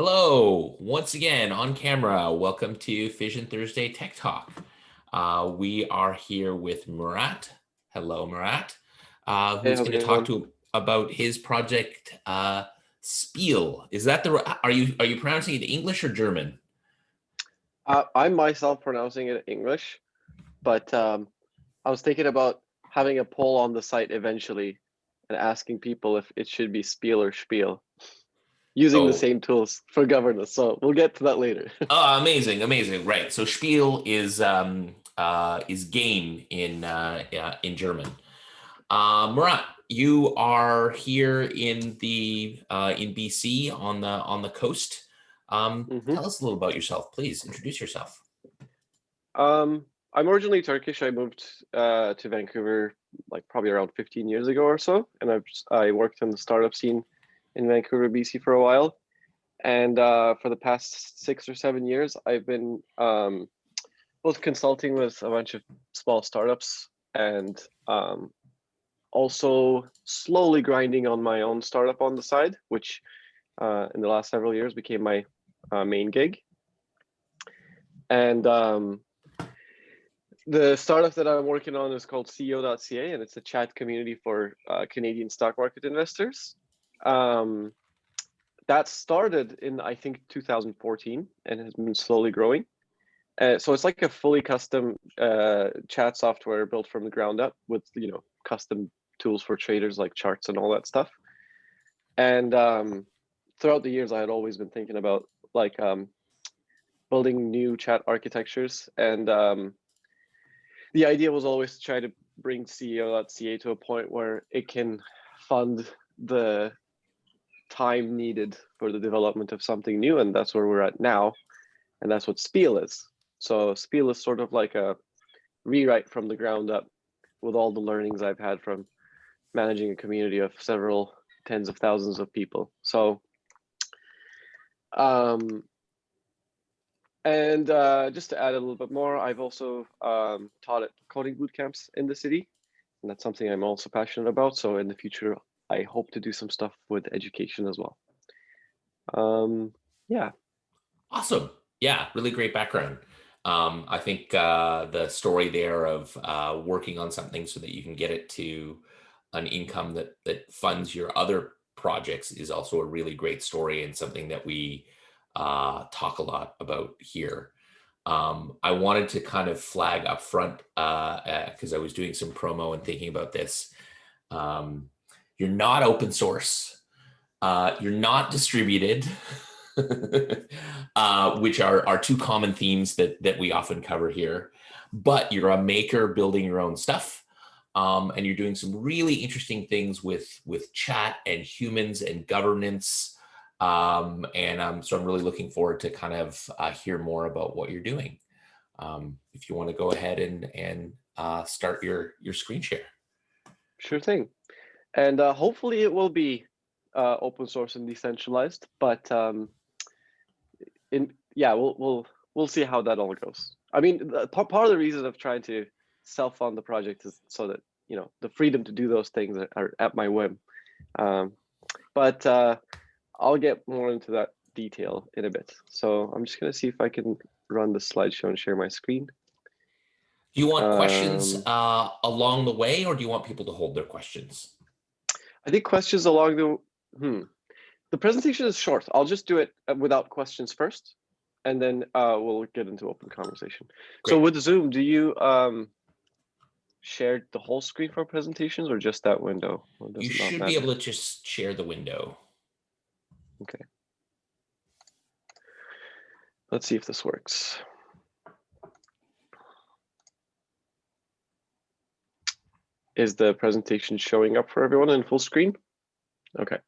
Hello, once again on camera. Welcome to Fission Thursday Tech Talk. We are here with Murat. Hello, Murat, Hey, who's how's it going to going, talk Glenn? to about his project Spiel. Is that are you pronouncing it English or German? I'm myself pronouncing it English, but I was thinking about having a poll on the site eventually and asking people if it should be Spiel or Spiel, using the Oh, same tools for governance. So we'll get to that later. amazing, amazing. Right. So Spiel is game in German. Murat, you are here in BC on the coast. hmm Tell us a little about yourself, please. Introduce yourself. I'm originally Turkish. I moved to Vancouver like probably around 15 years ago or so, and I worked in the startup scene in Vancouver, BC for a while. And for the past 6 or 7 years, I've been both consulting with a bunch of small startups and also slowly grinding on my own startup on the side, which in the last several years became my main gig. And the startup that I'm working on is called CEO.ca, and it's a chat community for Canadian stock market investors. Um, that started in, I think, 2014 and has been slowly growing. So it's like a fully custom chat software built from the ground up with custom tools for traders like charts and all that stuff. And throughout the years, I had always been thinking about like building new chat architectures, and the idea was always to try to bring CEO.ca to a point where it can fund the time needed for the development of something new, and that's where we're at now, and that's what Spiel is. So Spiel is sort of like a rewrite from the ground up with all the learnings I've had from managing a community of several tens of thousands of people. So um, and just to add a little bit more, I've also taught at coding boot camps in the city, and that's something I'm also passionate about. So in the future, I hope to do some stuff with education as well. Yeah. Awesome. Yeah, really great background. I think the story there of working on something so that you can get it to an income that funds your other projects is also a really great story and something that we talk a lot about here. I wanted to kind of flag up front because I was doing some promo and thinking about this. Um, you're not open source. You're not distributed. Which are two common themes that we often cover here. But you're a maker building your own stuff, and you're doing some really interesting things with chat and humans and governance. So I'm really looking forward to kind of hear more about what you're doing. If you want to go ahead and start your screen share. Sure thing. And hopefully it will be open source and decentralized. But we'll see how that all goes. I mean, part of the reason of trying to self-fund the project is so that the freedom to do those things are at my whim. Um, but I'll get more into that detail in a bit. So I'm just gonna see if I can run the slideshow and share my screen. Do you want questions Um, along the way, or do you want people to hold their questions? I think questions along the presentation is short. I'll just do it without questions first, and then we'll get into open conversation. So Great. with Zoom, do you share the whole screen for presentations or just that window? Or You does it not should be matter? able to just share the window. Okay, let's see if this works. Is the presentation showing up for everyone in full screen? Okay.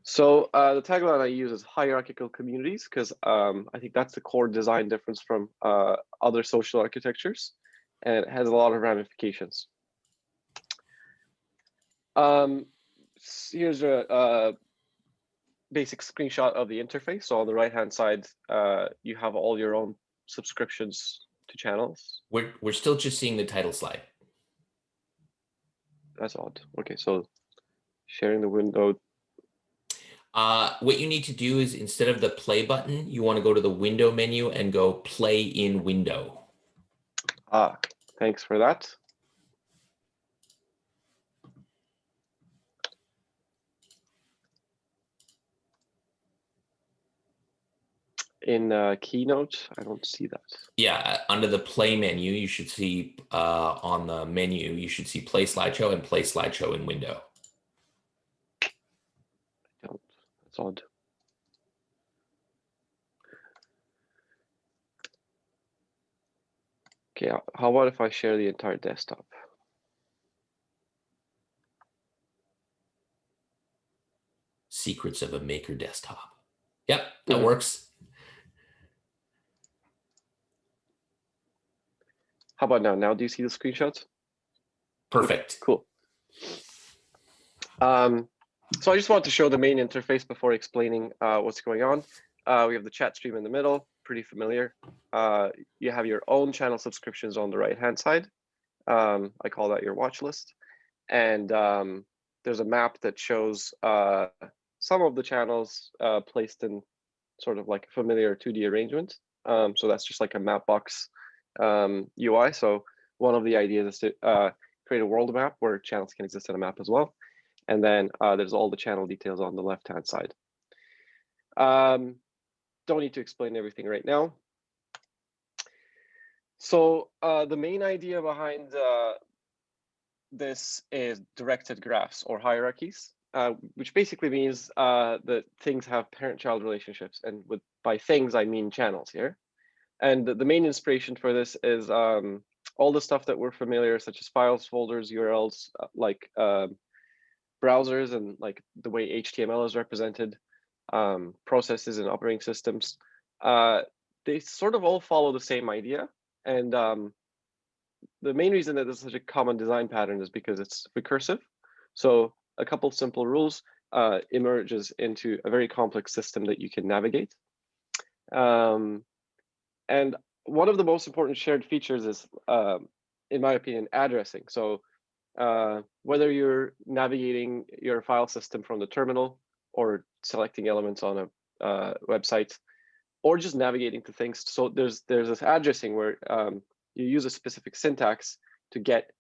So the tagline I use is hierarchical communities because I think that's the core design difference from other social architectures, and it has a lot of ramifications. Here's a basic screenshot of the interface. So on the right-hand side, you have all your own subscriptions to channels. We're still just seeing the title slide. That's odd. Okay, so sharing the window. What you need to do is instead of the play button, you want to go to the window menu and go play in window. Thanks for that. In Keynote, I don't see that. Yeah, under the play menu, you should see on the menu, you should see play slideshow and play slideshow in window. I don't. That's odd. Okay, how about if I share the entire desktop? Secrets of a Maker desktop. Yep, that works. How about now? Now do you see the screenshots? Perfect. Okay, cool. So I just want to show the main interface before explaining what's going on. We have the chat stream in the middle, pretty familiar. You have your own channel subscriptions on the right-hand side. I call that your watch list. And there's a map that shows some of the channels placed in sort of like a familiar 2D arrangement. So that's just like a map box UI. So one of the ideas is to create a world map where channels can exist in a map as well. And then there's all the channel details on the left-hand side. Don't need to explain everything right now. So the main idea behind this is directed graphs or hierarchies, which basically means that things have parent-child relationships. And by things, I mean channels here. And the main inspiration for this is all the stuff that we're familiar, such as files, folders, URLs, like browsers and like the way HTML is represented, processes and operating systems. They sort of all follow the same idea. And the main reason that there's such a common design pattern is because it's recursive. So a couple simple rules emerges into a very complex system that you can navigate. And one of the most important shared features is, in my opinion, addressing. So whether you're navigating your file system from the terminal or selecting elements on a website, or just navigating to things. So there's this addressing where you use a specific syntax to get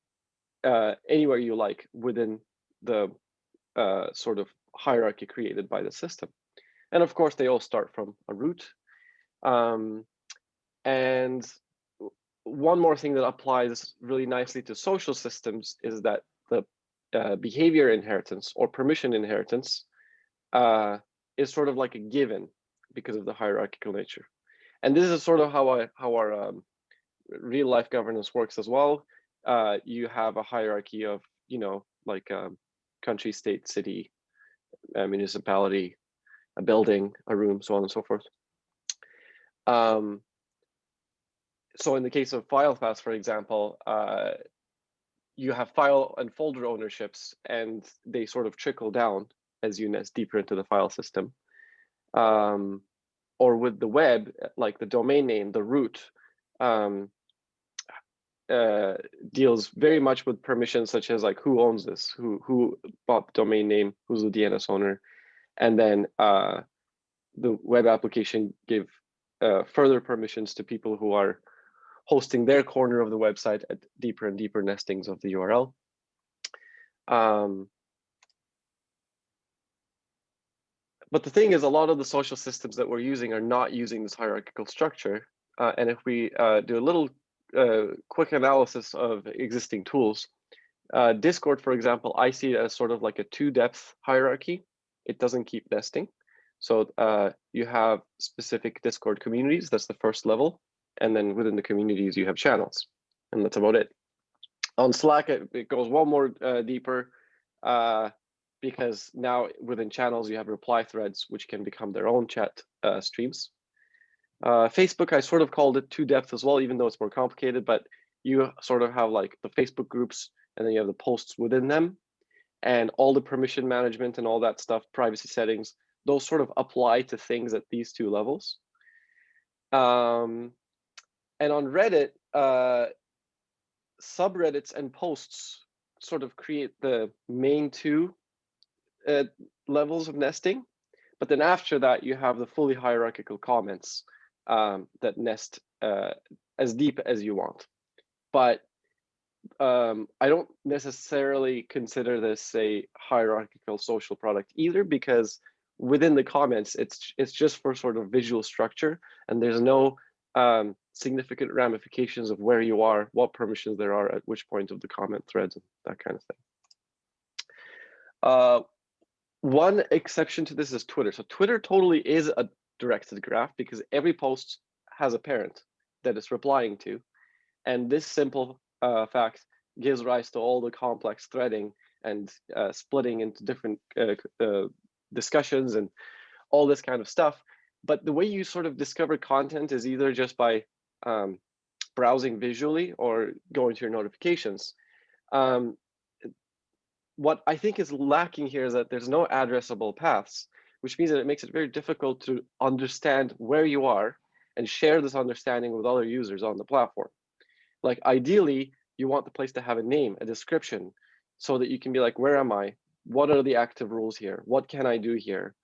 anywhere you like within the sort of hierarchy created by the system. And of course, they all start from a root. And one more thing that applies really nicely to social systems is that the behavior inheritance or permission inheritance is sort of like a given because of the hierarchical nature. And this is sort of how our real life governance works as well. You have a hierarchy of, like country, state, city, municipality, a building, a room, so on and so forth. So in the case of file paths, for example, you have file and folder ownerships, and they sort of trickle down as you nest deeper into the file system. Or with the web, like the domain name, the root, deals very much with permissions such as like who owns this, who bought the domain name, who's the DNS owner, and then the web application give further permissions to people who are hosting their corner of the website at deeper and deeper nestings of the URL. But the thing is, a lot of the social systems that we're using are not using this hierarchical structure. And if we do a little quick analysis of existing tools, Discord, for example, I see it as sort of like a two-depth hierarchy. It doesn't keep nesting. So you have specific Discord communities, that's the first level. And then within the communities, you have channels, and that's about it. On Slack, it goes one more deeper, because now within channels, you have reply threads, which can become their own chat streams. Facebook, I sort of called it two depth as well, even though it's more complicated, but you sort of have like the Facebook groups, and then you have the posts within them, and all the permission management and all that stuff, privacy settings, those sort of apply to things at these two levels. And on Reddit, subreddits and posts sort of create the main two levels of nesting, But then after that, you have the fully hierarchical comments that nest as deep as you want. But I don't necessarily consider this a hierarchical social product either, because within the comments, it's just for sort of visual structure, and there's no significant ramifications of where you are, what permissions there are at which point of the comment threads, and that kind of thing. One exception to this is Twitter. So Twitter totally is a directed graph because every post has a parent that it's replying to. And this simple fact gives rise to all the complex threading and splitting into different discussions and all this kind of stuff. But the way you sort of discover content is either just by browsing visually or going to your notifications. What I think is lacking here is that there's no addressable paths, which means that it makes it very difficult to understand where you are and share this understanding with other users on the platform. Like ideally, you want the place to have a name, a description, so that you can be like, where am I? What are the active rules here? What can I do here?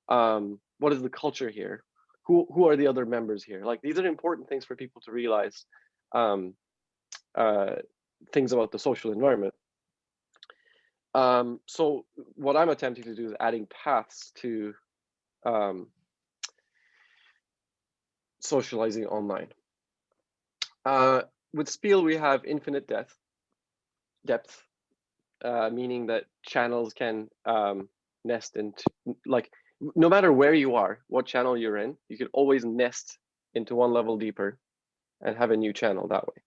What is the culture here? Who are the other members here? Like these are important things for people to realize, things about the social environment. So what I'm attempting to do is adding paths to socializing online. With Spiel, we have infinite depth, meaning that channels can nest into, like, no matter where you are, what channel you're in, you can always nest into one level deeper and have a new channel that way.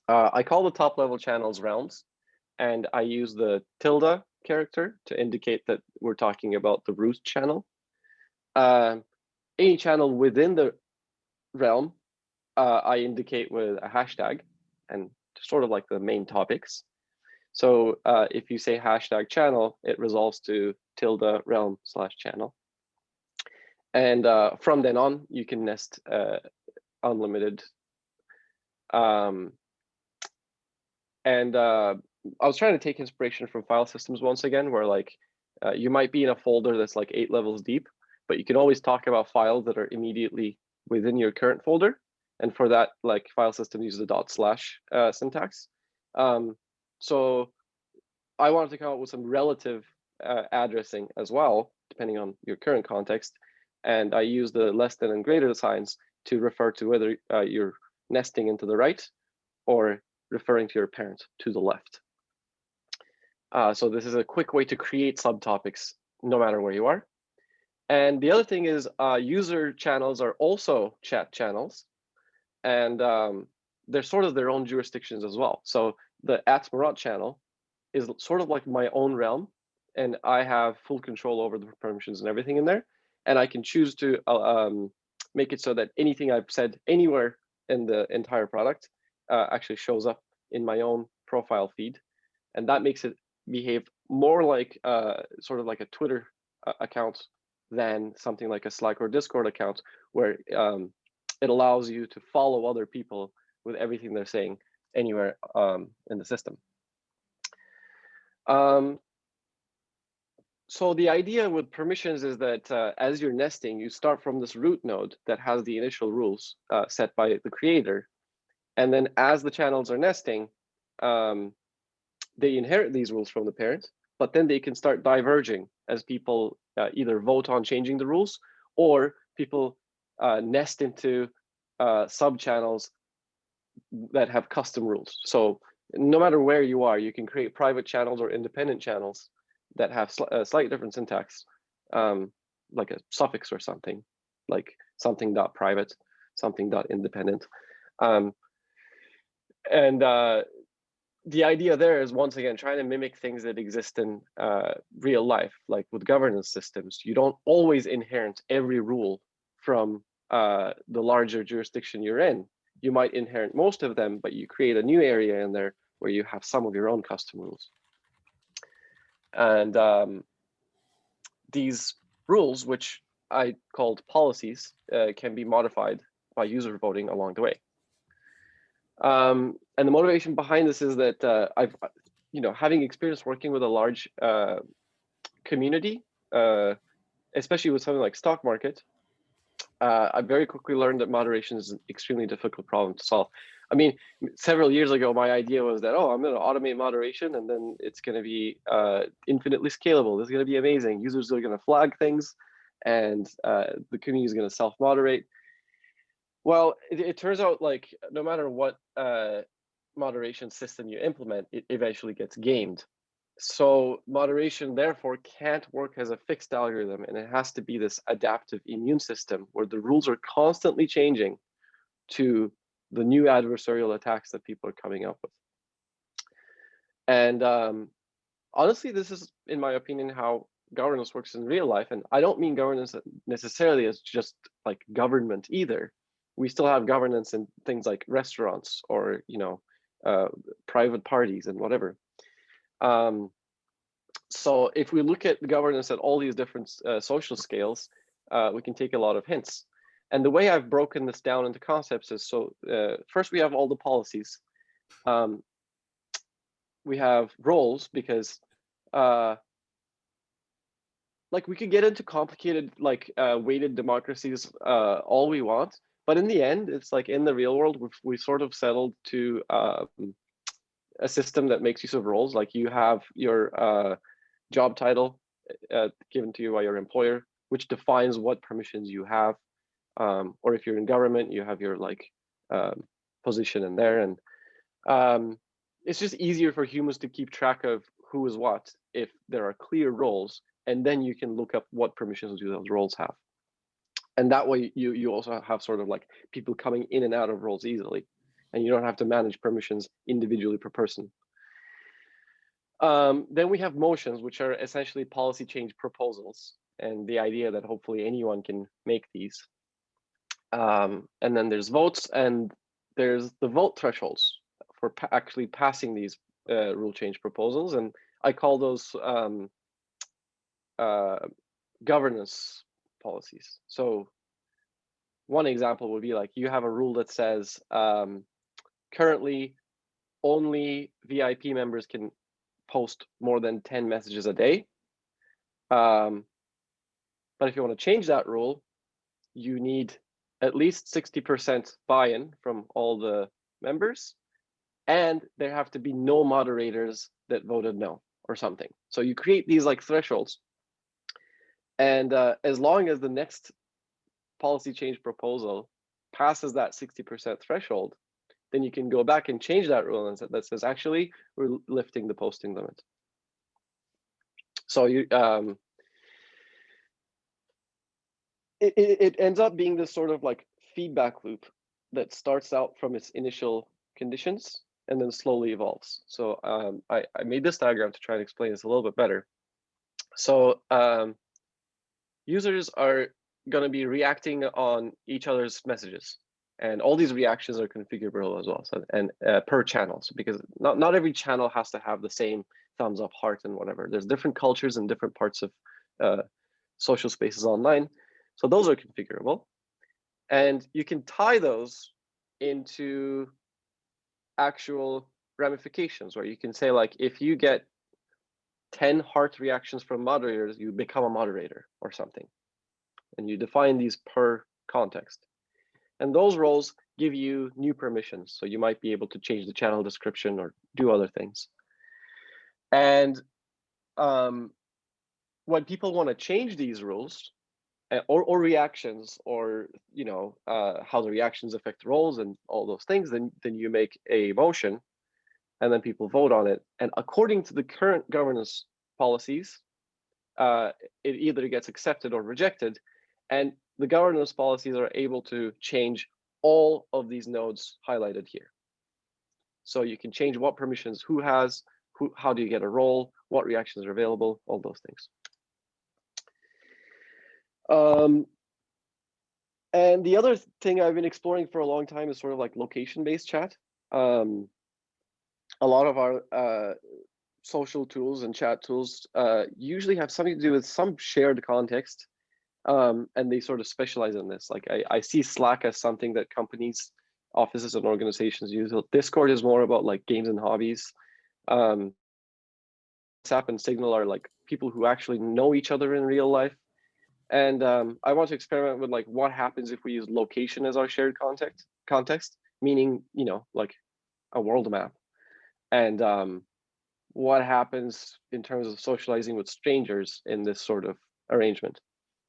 I call the top level channels realms, and I use the tilde character to indicate that we're talking about the root channel. Any channel within the realm, I indicate with a hashtag and sort of like the main topics. So if you say hashtag channel, it resolves to tilde realm / channel. And from then on, you can nest unlimited. I was trying to take inspiration from file systems once again, where like you might be in a folder that's like 8 levels deep, but you can always talk about files that are immediately within your current folder. And for that, like file system uses the / syntax. So I wanted to come up with some relative addressing as well, depending on your current context. And I use the less than and greater signs to refer to whether you're nesting into the right or referring to your parent to the left. So this is a quick way to create subtopics no matter where you are. And the other thing is user channels are also chat channels, and they're sort of their own jurisdictions as well. So the @Murat channel is sort of like my own realm, and I have full control over the permissions and everything in there. And I can choose to make it so that anything I've said anywhere in the entire product actually shows up in my own profile feed. And that makes it behave more like sort of like a Twitter account than something like a Slack or Discord account, where it allows you to follow other people with everything they're saying anywhere in the system. So the idea with permissions is that as you're nesting, you start from this root node that has the initial rules set by the creator. And then as the channels are nesting, they inherit these rules from the parent, but then they can start diverging as people either vote on changing the rules, or people nest into sub-channels that have custom rules. So no matter where you are, you can create private channels or independent channels that have slightly different syntax, like a suffix or something, like something.private, something.independent. The idea there is, once again, trying to mimic things that exist in real life, like with governance systems. You don't always inherit every rule from the larger jurisdiction you're in. You might inherit most of them, but you create a new area in there where you have some of your own custom rules. And these rules, which I called policies, can be modified by user voting along the way. And the motivation behind this is that I've, having experience working with a large community, especially with something like stock market, I very quickly learned that moderation is an extremely difficult problem to solve. I mean, several years ago, my idea was that, oh, I'm going to automate moderation, and then it's going to be infinitely scalable. This is going to be amazing. Users are going to flag things, and the community is going to self-moderate. Well, it turns out like no matter what moderation system you implement, it eventually gets gamed. So moderation, therefore, can't work as a fixed algorithm, and it has to be this adaptive immune system where the rules are constantly changing to the new adversarial attacks that people are coming up with. And honestly, this is, in my opinion, how governance works in real life. And I don't mean governance necessarily as just like government either. We still have governance in things like restaurants or, private parties and whatever. So if we look at governance at all these different social scales, we can take a lot of hints. And the way I've broken this down into concepts is, so first we have all the policies. We have roles, because like we could get into complicated weighted democracies all we want, but in the end, it's like in the real world, we sort of settled to a system that makes use of roles. Like you have your job title given to you by your employer, which defines what permissions you have. Or if you're in government, you have your position in there. And it's just easier for humans to keep track of who is what if there are clear roles, and then you can look up what permissions do those roles have. And that way you also have sort of like people coming in and out of roles easily, and you don't have to manage permissions individually per person. Then we have motions, which are essentially policy change proposals, and the idea that hopefully anyone can make these. And then there's votes, and there's the vote thresholds for actually passing these rule change proposals, and I call those governance policies. So one example would be like you have a rule that says currently only VIP members can post more than 10 messages a day. But if you want to change that rule, you need at least 60% buy-in from all the members, and there have to be no moderators that voted no or something. So you create these like thresholds, and as long as the next policy change proposal passes that 60% threshold, then you can go back and change that rule and that says actually we're lifting the posting limit. So you it ends up being this sort of like feedback loop that starts out from its initial conditions and then slowly evolves. So I made this diagram to try and explain this a little bit better. So users are going to be reacting on each other's messages, and all these reactions are configurable as well. So and per channel, so because not every channel has to have the same thumbs up, heart, and whatever. There's different cultures and different parts of social spaces online. So those are configurable, and you can tie those into actual ramifications, where you can say like, if you get 10 heart reactions from moderators, you become a moderator or something, and you define these per context. And those roles give you new permissions, so you might be able to change the channel description or do other things. And when people want to change these rules or reactions, or how the reactions affect roles and all those things, then you make a motion, and then people vote on it. And according to the current governance policies, it either gets accepted or rejected. And the governance policies are able to change all of these nodes highlighted here. So you can change what permissions who has, how do you get a role, what reactions are available, all those things. And the other thing I've been exploring for a long time is sort of like location-based chat. A lot of our social tools and chat tools usually have something to do with some shared context, and they sort of specialize in this. Like I see Slack as something that companies, offices, and organizations use. Discord is more about like games and hobbies. WhatsApp and Signal are like people who actually know each other in real life. And I want to experiment with like what happens if we use location as our shared context, meaning, you know, like a world map. And what happens in terms of socializing with strangers in this sort of arrangement.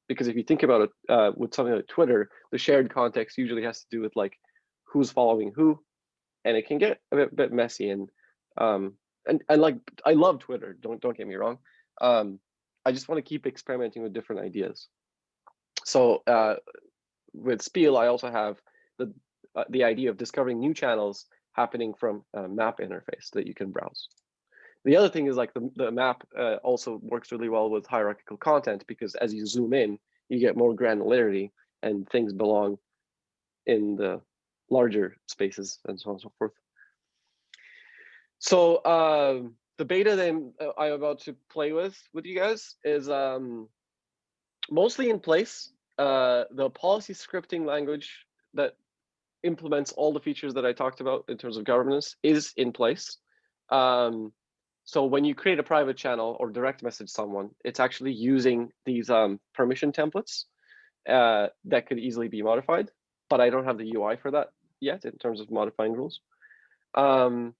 Because if you think about it, with something like Twitter, the shared context usually has to do with like who's following who, and it can get a bit messy. And like I love Twitter. Don't get me wrong. I just want to keep experimenting with different ideas. So with Spiel, I also have the idea of discovering new channels happening from a map interface that you can browse. The other thing is like the map also works really well with hierarchical content, because as you zoom in, you get more granularity and things belong in the larger spaces and so on and so forth. So the beta that I'm about to play with you guys is mostly in place. The policy scripting language that implements all the features that I talked about in terms of governance is in place. So when you create a private channel or direct message someone, it's actually using these permission templates that could easily be modified, but I don't have the UI for that yet in terms of modifying rules. And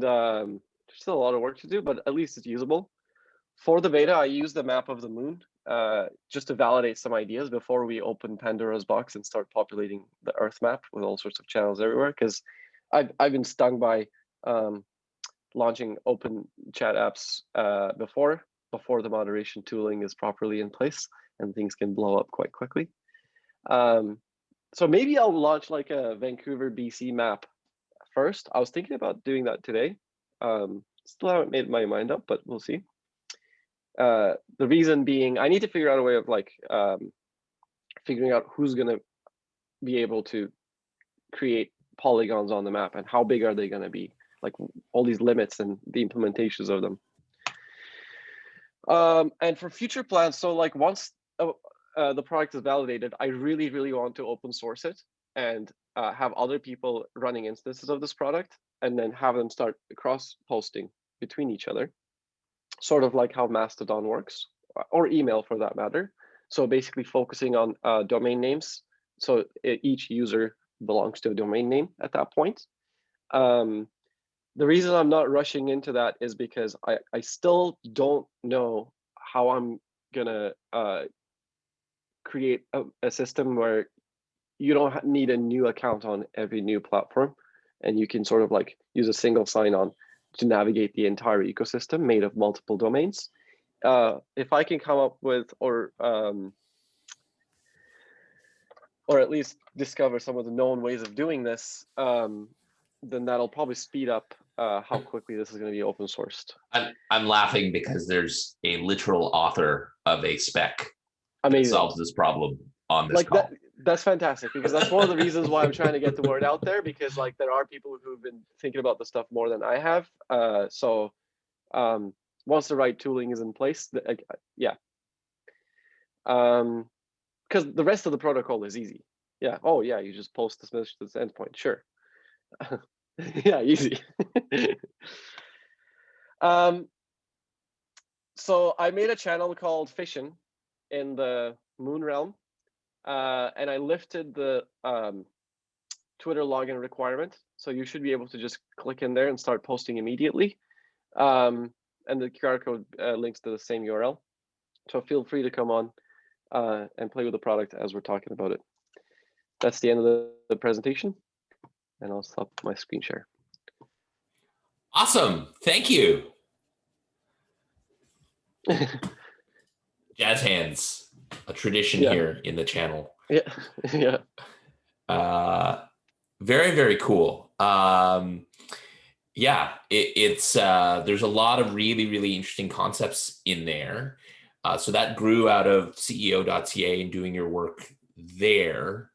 there's still a lot of work to do, but at least it's usable. For the beta, I used the map of the moon just to validate some ideas before we open Pandora's box and start populating the Earth map with all sorts of channels everywhere. Because I've been stung by launching open chat apps before the moderation tooling is properly in place, and things can blow up quite quickly. So maybe I'll launch like a Vancouver, BC map first. I was thinking about doing that today. Still haven't made my mind up, but we'll see. The reason being, I need to figure out a way of like figuring out who's going to be able to create polygons on the map and how big are they going to be, like all these limits and the implementations of them. And for future plans, so like once the product is validated, I really, really want to open source it and have other people running instances of this product, and then have them start cross-posting between each other, sort of like how Mastodon works, or email for that matter. So basically focusing on domain names. So each user belongs to a domain name at that point. The reason I'm not rushing into that is because I still don't know how I'm gonna create a system where you don't need a new account on every new platform, and you can sort of like use a single sign-on to navigate the entire ecosystem made of multiple domains. If I can come up with, or at least discover some of the known ways of doing this, then that'll probably speed up how quickly this is going to be open sourced. I'm laughing because there's a literal author of a spec that solves this problem on this like call. That's fantastic, because that's one of the reasons why I'm trying to get the word out there, because like there are people who've been thinking about this stuff more than I have. So once the right tooling is in place, yeah. Because the rest of the protocol is easy. Yeah. Oh yeah, you just post this message to this endpoint. Sure. Yeah, easy. So I made a channel called Fission in the Moon realm, and I lifted the Twitter login requirement. So you should be able to just click in there and start posting immediately. And the QR code links to the same URL. So feel free to come on and play with the product as we're talking about it. That's the end of the presentation, and I'll stop my screen share. Awesome. Thank you. Jazz hands, a tradition here in the channel. Yeah. Yeah. Very, very cool. Yeah, it's there's a lot of really, really interesting concepts in there. So that grew out of CEO.ca and doing your work there.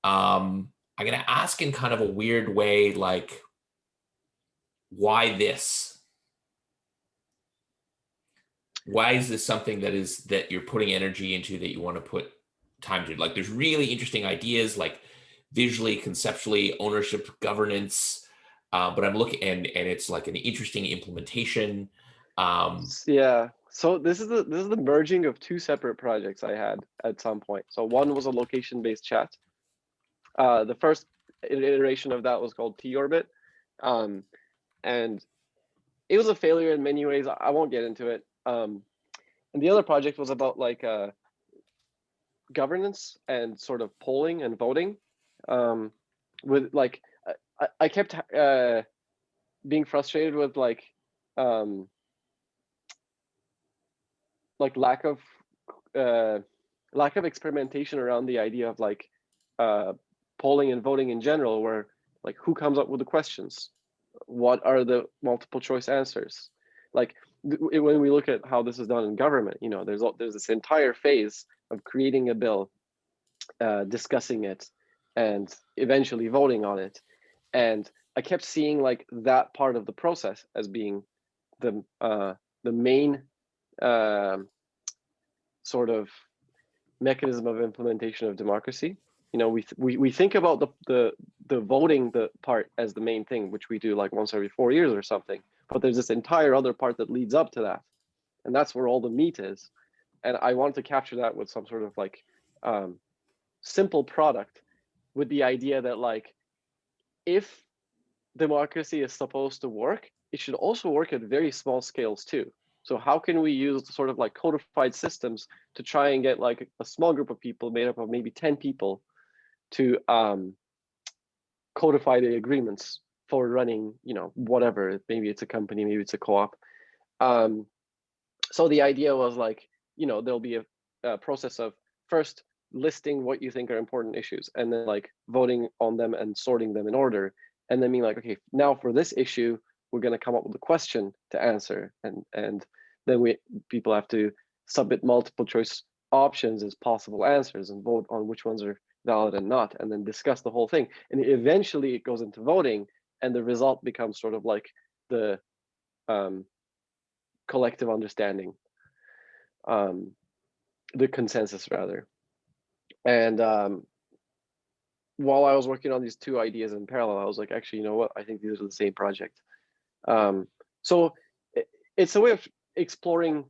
I'm going to ask in kind of a weird way, like, why this? Why is this something that you're putting energy into, that you want to put time to? Like, there's really interesting ideas, like visually, conceptually, ownership, governance. But I'm looking, and it's like an interesting implementation. Yeah. So this is the merging of two separate projects I had at some point. So one was a location-based chat. The first iteration of that was called T-Orbit, um, and it was a failure in many ways. I won't get into it. And the other project was about like governance and sort of polling and voting. With like, I kept being frustrated with um, like uh, lack of experimentation around the idea of like uh, polling and voting in general, where like who comes up with the questions, what are the multiple choice answers, like when we look at how this is done in government, there's this entire phase of creating a bill, discussing it, and eventually voting on it. And I kept seeing like that part of the process as being the main um sort of mechanism of implementation of democracy. We think about the voting the part as the main thing, which we do like once every 4 years or something. But there's this entire other part that leads up to that, and that's where all the meat is. And I want to capture that with some sort of like um, simple product, with the idea that like if democracy is supposed to work, it should also work at very small scales too. So how can we use sort of like codified systems to try and get like a small group of people made up of maybe 10 people to codify the agreements for running, whatever, maybe it's a company, maybe it's a co-op. Um, so the idea was like, there'll be a process of first listing what you think are important issues, and then like voting on them and sorting them in order, and then being like, okay, now for this issue, we're going to come up with a question to answer, and then people have to submit multiple choice options as possible answers and vote on which ones are valid and not, and then discuss the whole thing. And eventually it goes into voting, and the result becomes sort of like the um, collective understanding, um, the consensus rather. And while I was working on these two ideas in parallel, I was like, actually, you know what? I think these are the same project. Um, so it's a way of exploring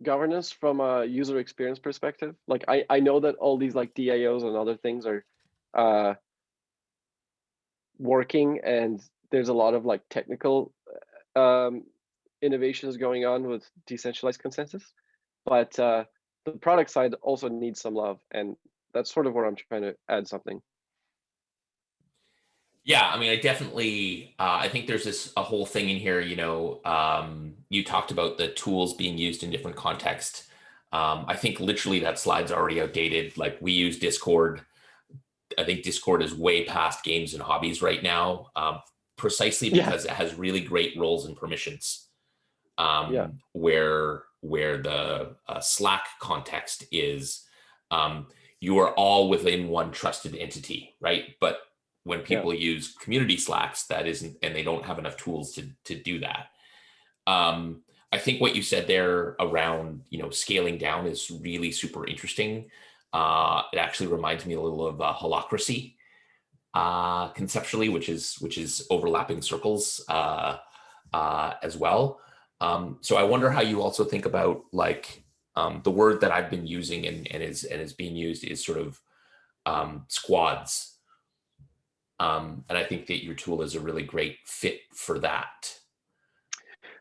governance from a user experience perspective. Like I know that all these like DAOs and other things are uh, working, and there's a lot of like technical um, innovations going on with decentralized consensus, but the product side also needs some love, and that's sort of where I'm trying to add something. Yeah, I mean, I think there's a whole thing in here, you talked about the tools being used in different contexts. I think literally that slide's already outdated. Like we use Discord. I think Discord is way past games and hobbies right now, precisely Yeah, because it has really great roles and permissions. yeah, Where the Slack context is, um, you are all within one trusted entity, right? But when yeah, people use community Slacks, that isn't, and they don't have enough tools to do that. Um, I think what you said there around scaling down is really super interesting. It actually reminds me a little of holacracy conceptually, which is overlapping circles as well. So I wonder how you also think about like the word that I've been using and is being used is sort of squads. And I think that your tool is a really great fit for that.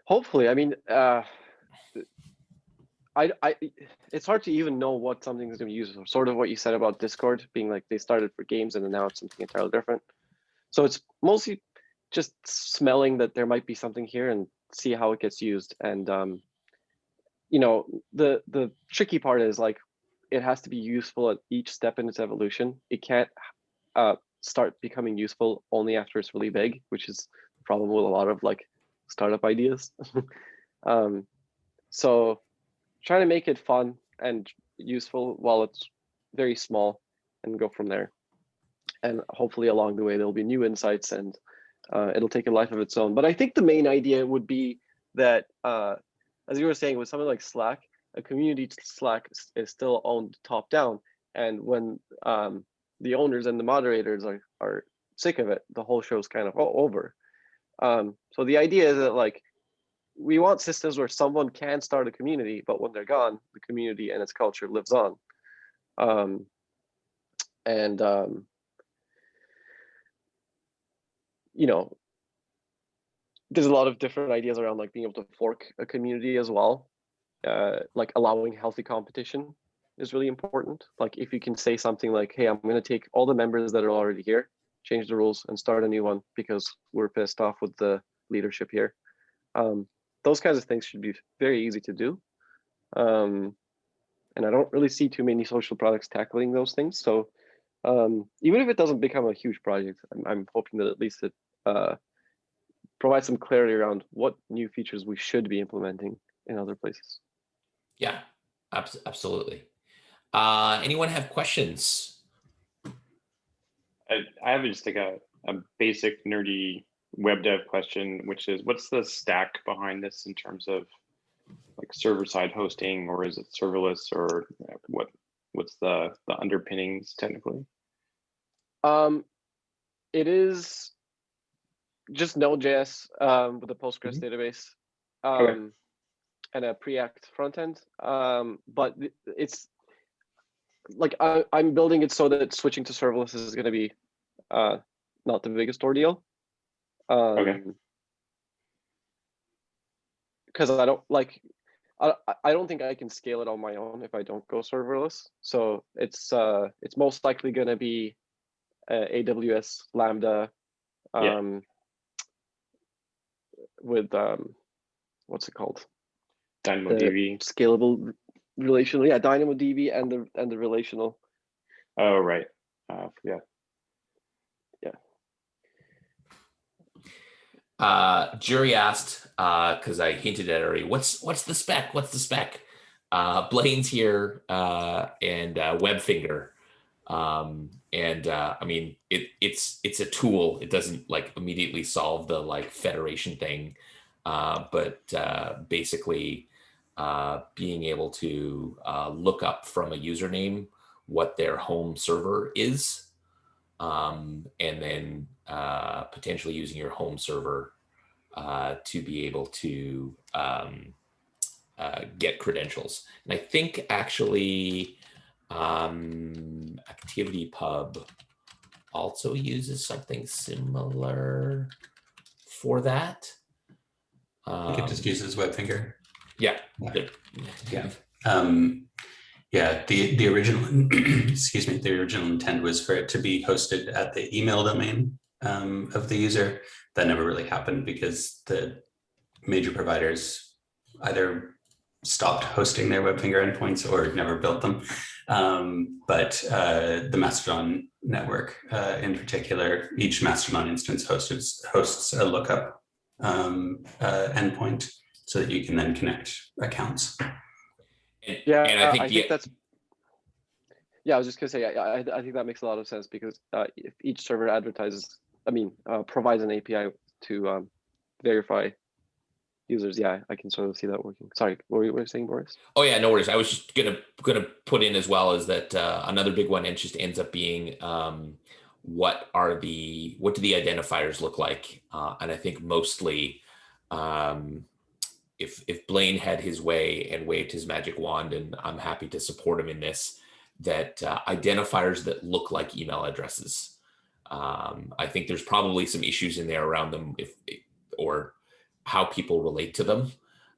hopefully. I mean, I it's hard to even know what something is going to be used for. Sort of what you said about Discord being like they started for games and then now it's something entirely different. So it's mostly just smelling that there might be something here and see how it gets used. And the tricky part is like it has to be useful at each step in its evolution. It can't start becoming useful only after it's really big, which is the problem with a lot of like startup ideas. um, so trying to make it fun and useful while it's very small, and go from there. And hopefully along the way there'll be new insights, and it'll take a life of its own. But I think the main idea would be that, as you were saying, with something like Slack, a community Slack is still owned top down, and when the owners and the moderators are sick of it, the whole show's kind of over. So the idea is that like we want systems where someone can start a community, but when they're gone, the community and its culture lives on. And you know, there's a lot of different ideas around like being able to fork a community as well. Like allowing healthy competition is really important. Like if you can say something like, hey, I'm going to take all the members that are already here, change the rules and start a new one because we're pissed off with the leadership here. Those kinds of things should be very easy to do. And I don't really see too many social products tackling those things. So even if it doesn't become a huge project, I'm hoping that at least it provides some clarity around what new features we should be implementing in other places. Yeah, absolutely. Anyone have questions? I have just like a basic nerdy web dev question, which is what's the stack behind this in terms of like server side hosting, or is it serverless, or what's the underpinnings technically? It is just Node.js with a Postgres database and a Preact front end. But it's like I'm building it so that switching to serverless is going to be not the biggest ordeal. Because I don't like, I don't think I can scale it on my own if I don't go serverless. So it's most likely going to be AWS Lambda with what's it called? DynamoDB. Scalable relational, yeah, DynamoDB and the relational. Oh right, yeah. Jury asked, because I hinted at it already, what's the spec? What's the spec? Blaine's here and Webfinger. I mean, it's a tool. It doesn't like immediately solve the like federation thing, but basically being able to look up from a username what their home server is, and then potentially using your home server to be able to get credentials. And I think actually ActivityPub also uses something similar for that. I think it just uses Webfinger. Yeah. Yeah. Yeah. The original, excuse me, the original intent was for it to be hosted at the email domain of the user. That never really happened because the major providers either stopped hosting their Webfinger endpoints or never built them. But the Mastodon network in particular, each Mastodon instance hosts a lookup endpoint so that you can then connect accounts. Yeah, and I think that's. Yeah, I was just gonna say, yeah, I think that makes a lot of sense because if each server provides an API to verify users, yeah, I can sort of see that working. Sorry, what were you saying, Boris? Oh yeah, no worries. I was just gonna put in as well is that another big one and just ends up being what do the identifiers look like? And I think mostly if Blaine had his way and waved his magic wand, and I'm happy to support him in this, that identifiers that look like email addresses. I think there's probably some issues in there around them or how people relate to them.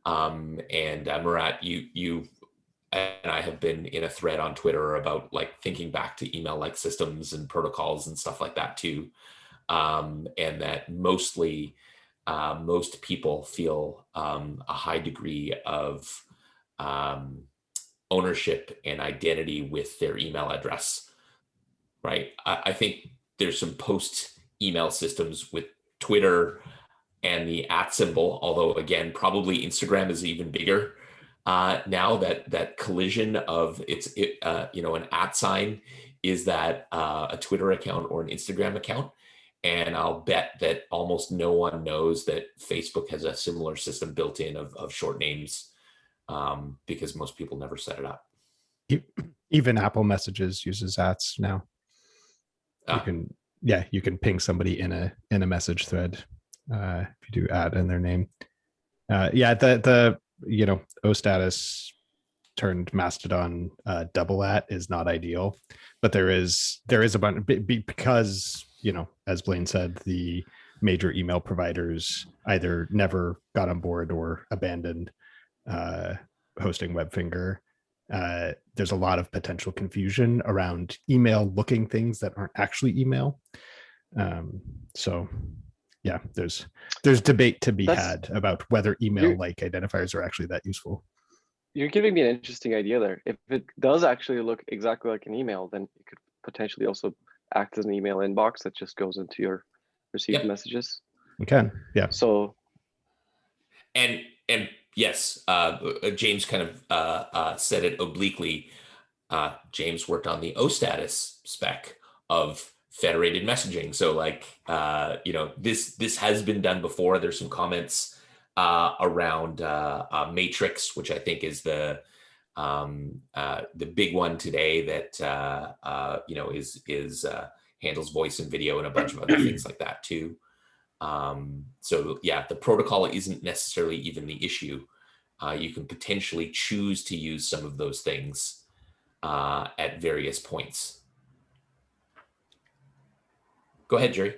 And Murat, you and I have been in a thread on Twitter about like thinking back to email-like systems and protocols and stuff like that too. And that mostly most people feel a high degree of ownership and identity with their email address, right? I think there's some post-email systems with Twitter and the @ symbol, although again, probably Instagram is even bigger now. That collision of an @ sign, is that a Twitter account or an Instagram account? And I'll bet that almost no one knows that Facebook has a similar system built in of short names, because most people never set it up. Even Apple Messages uses ats now. You can ping somebody in a message thread if you do @ in their name. Yeah, the O status turned Mastodon double at is not ideal, but there is a bunch because as Blaine said, the major email providers either never got on board or abandoned uh, hosting Webfinger. There's a lot of potential confusion around email looking things that aren't actually email. So yeah, there's debate to be That's had about whether email you're like identifiers are actually that useful. you're giving me an interesting idea there. If it does actually look exactly like an email, then it could potentially also act as an email inbox that just goes into your received Yep. messages. You can, yeah. So And yes, James kind of said it obliquely. James worked on the O status spec of federated messaging. So like, this has been done before. There's some comments around Matrix, which I think is the big one today that is handles voice and video and a bunch of other things like that too. So yeah, the protocol isn't necessarily even the issue. You can potentially choose to use some of those things at various points. Go ahead, Jerry.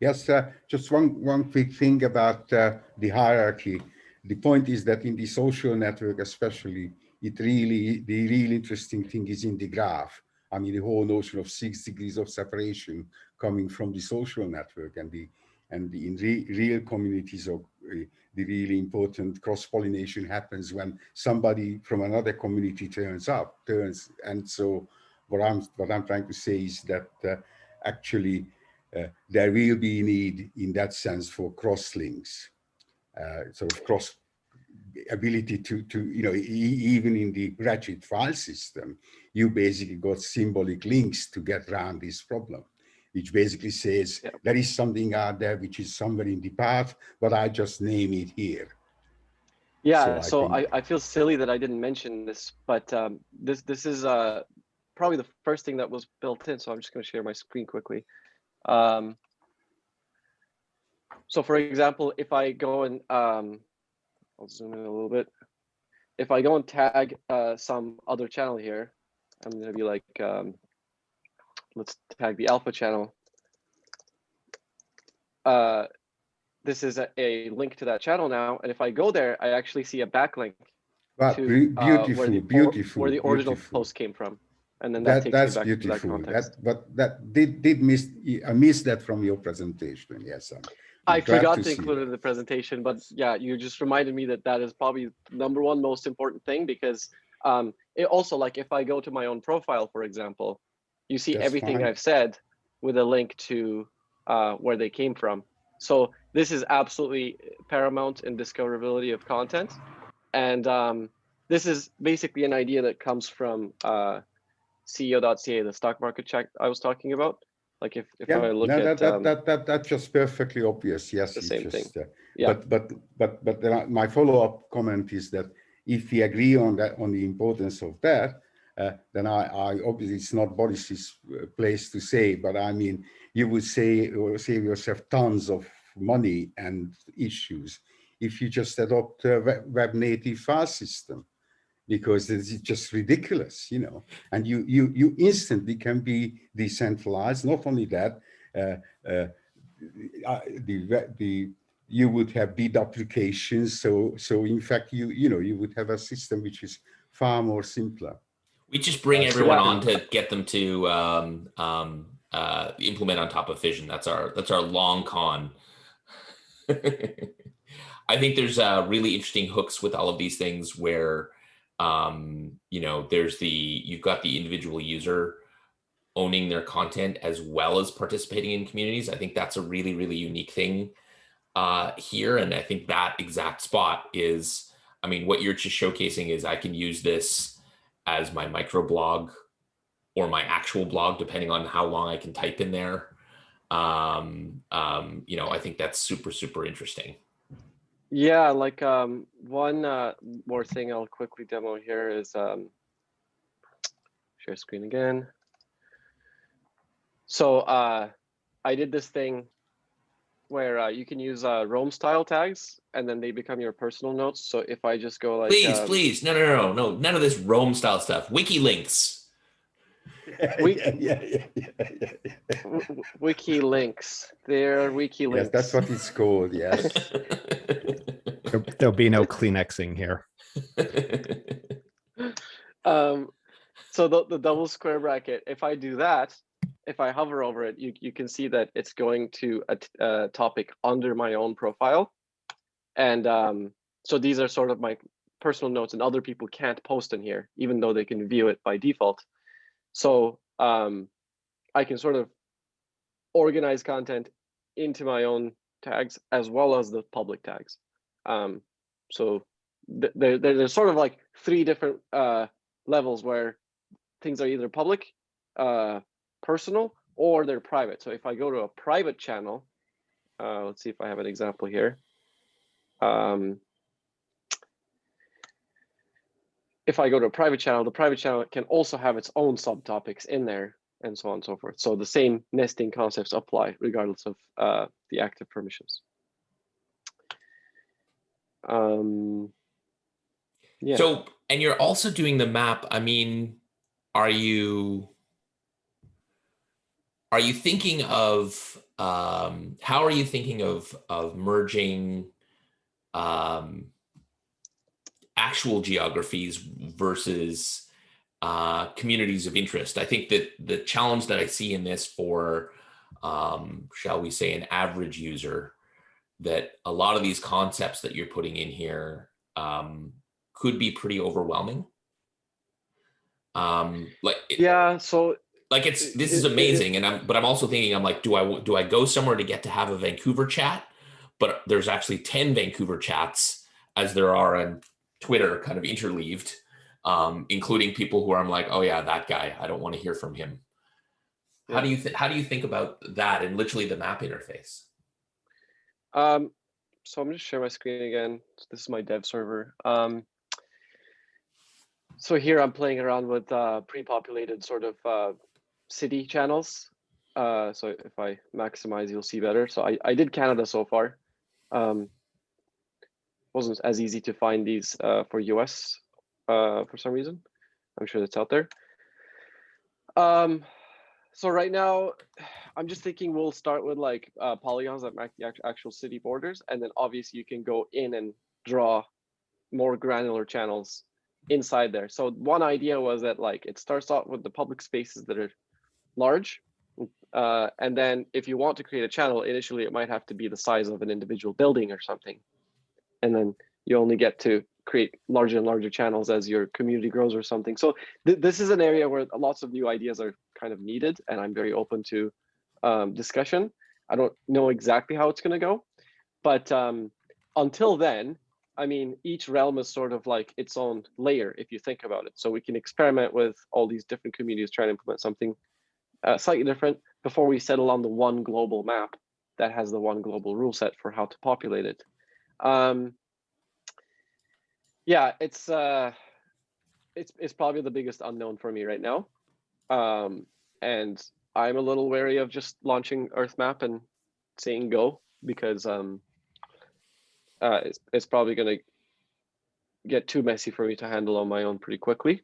Yes, just one quick thing about the hierarchy. The point is that in the social network, especially, the really interesting thing is in the graph. I mean, the whole notion of 6 degrees of separation coming from the social network and in real communities of the really important cross-pollination happens when somebody from another community turns. And so what I'm trying to say is that actually there will be need in that sense for cross-links, sort of cross ability to even in the ratchet file system, you basically got symbolic links to get around this problem, which basically says yeah. there is something out there which is somewhere in the path, but I just name it here. Yeah, I so think I feel silly that I didn't mention this, but this is probably the first thing that was built in. So I'm just going to share my screen quickly. So for example, if I go and I'll zoom in a little bit. If I go and tag some other channel here, I'm going to be like, let's tag the alpha channel. This is a link to that channel now, and if I go there, I actually see a backlink to beautiful, where the original beautiful. post came from, and then that takes me That's back to that beautiful. context. That did miss. I missed that from your presentation. Yes, I glad forgot to to see include it that. in the presentation, but yeah, you just reminded me that is probably number one most important thing, because it also, like, if I go to my own profile, for example, you see That's everything fine. I've said with a link to where they came from. So this is absolutely paramount in discoverability of content. And this is basically an idea that comes from CEO.ca, the stock market check I was talking about. Like if Yeah, I look no, at that's just perfectly obvious. Yes, the it's same thing. just. Yeah. But then my follow-up comment is that if we agree on that, on the importance of that, then I obviously it's not Boris's place to say, but I mean, you would save yourself tons of money and issues if you just adopt a web native file system, because it's just ridiculous, and you instantly can be decentralized. Not only that, you would have deduplications. So in fact, you would have a system which is far more simpler. We just bring So everyone on to get them to implement on top of fission. That's our long con. I think there's really interesting hooks with all of these things where you've got the individual user owning their content as well as participating in communities. I think that's a really, really unique thing here. And I think that exact spot is, what you're just showcasing is I can use this as my microblog or my actual blog, depending on how long I can type in there. I think that's super, super interesting. Yeah, like one more thing I'll quickly demo here is share screen again. So I did this thing where you can use Roam style tags, and then they become your personal notes. So if I just go like, please, no, none of this Rome style stuff. Wiki links. Wiki links. They're wiki links. Yes, that's what it's called. Yes. There'll be no Kleenexing here. So the double square bracket, if I do that, if I hover over it, you can see that it's going to a topic under my own profile. And so these are sort of my personal notes, and other people can't post in here, even though they can view it by default. So I can sort of organize content into my own tags as well as the public tags. So there's sort of like three different levels where things are either public, personal, or they're private. So if I go to a private channel, let's see if I have an example here. If I go to a private channel, the private channel can also have its own subtopics in there, and so on and so forth. So the same nesting concepts apply regardless of the active permissions. Yeah. So, and you're also doing the map. I mean, are you thinking of how are you thinking of merging actual geographies versus communities of interest? I think that the challenge that I see in this for shall we say an average user, that a lot of these concepts that you're putting in here could be pretty overwhelming. This is amazing, and I'm also thinking, I'm like, do I go somewhere to get to have a Vancouver chat, but there's actually 10 Vancouver chats as there are on Twitter, kind of interleaved, including people who I'm like, oh yeah, that guy, I don't want to hear from him. Yeah. How do you think about that and literally the map interface? So I'm going to share my screen again. This is my dev server. So here I'm playing around with pre-populated sort of city channels. So if I maximize, you'll see better. So I did Canada so far. Wasn't as easy to find these for US for some reason. I'm sure that's out there. So right now, I'm just thinking we'll start with like polygons that mark the actual city borders, and then obviously you can go in and draw more granular channels inside there. So one idea was that like it starts off with the public spaces that are large, and then if you want to create a channel, initially it might have to be the size of an individual building or something, and then you only get to create larger and larger channels as your community grows or something. So this is an area where lots of new ideas are kind of needed, and I'm very open to discussion. I don't know exactly how it's going to go, but until then, I mean, each realm is sort of like its own layer if you think about it. So we can experiment with all these different communities trying to implement something slightly different before we settle on the one global map that has the one global rule set for how to populate it. Yeah, it's probably the biggest unknown for me right now, and I'm a little wary of just launching Earth Map and saying go, because it's probably going to get too messy for me to handle on my own pretty quickly.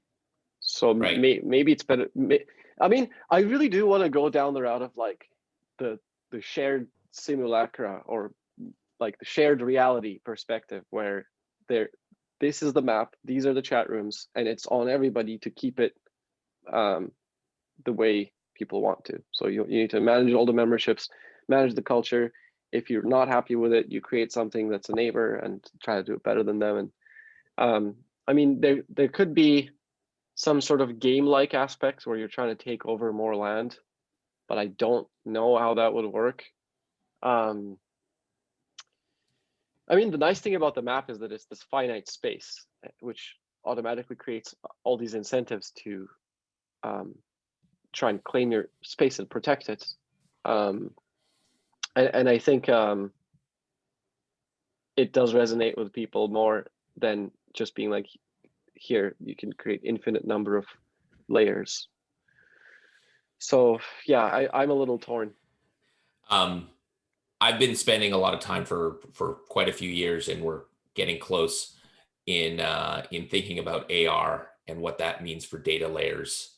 So right. Maybe it's better. I mean, I really do want to go down the route of like the shared simulacra, or like the shared reality perspective, where this is the map, these are the chat rooms, and it's on everybody to keep it the way people want to. So you need to manage all the memberships, manage the culture. If you're not happy with it, you create something that's a neighbor and try to do it better than them. And I mean, there could be some sort of game-like aspects where you're trying to take over more land, but I don't know how that would work. I mean, the nice thing about the map is that it's this finite space, which automatically creates all these incentives to try and claim your space and protect it. And I think it does resonate with people more than just being like, here, you can create infinite number of layers. So yeah, I'm a little torn. I've been spending a lot of time for quite a few years, and we're getting close in thinking about AR and what that means for data layers,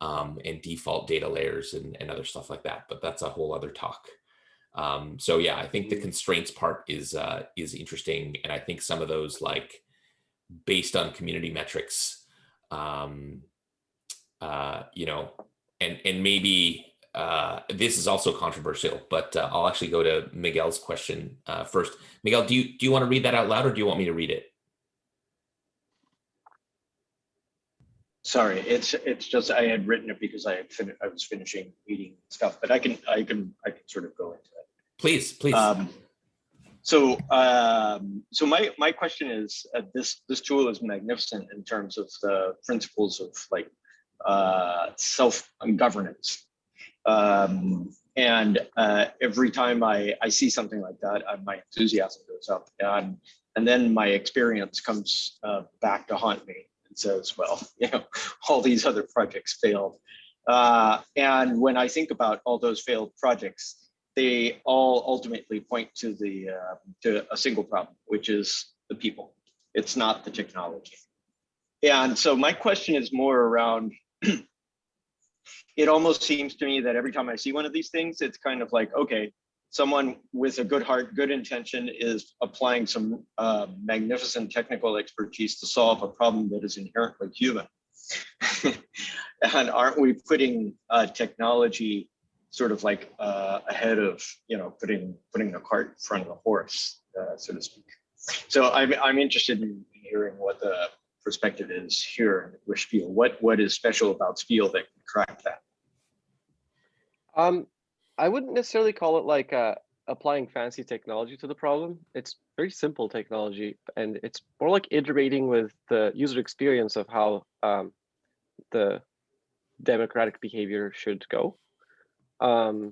and default data layers and other stuff like that. But that's a whole other talk. So yeah, I think the constraints part is interesting, and I think some of those, like based on community metrics, you know, and maybe this is also controversial, but I'll actually go to Miguel's question first. Miguel, do you want to read that out loud, or do you want me to read it? Sorry, it's just I had written it because I was finishing eating stuff, but I can sort of go into it. Please. So my question is, this tool is magnificent in terms of the principles of like self-governance. And every time I see something like that, my enthusiasm goes up, and then my experience comes back to haunt me and says, well, all these other projects failed. And when I think about all those failed projects, they all ultimately point to to a single problem, which is the people. It's not the technology. And so my question is more around, it almost seems to me that every time I see one of these things, it's kind of like, okay, someone with a good heart, good intention is applying some magnificent technical expertise to solve a problem that is inherently human. And aren't we putting technology sort of like ahead of, putting the cart in front of the horse, so to speak? So I'm interested in hearing what the perspective is here with Spiel. What is special about Spiel that can crack that? I wouldn't necessarily call it like applying fancy technology to the problem. It's very simple technology, and it's more like iterating with the user experience of how the democratic behavior should go. I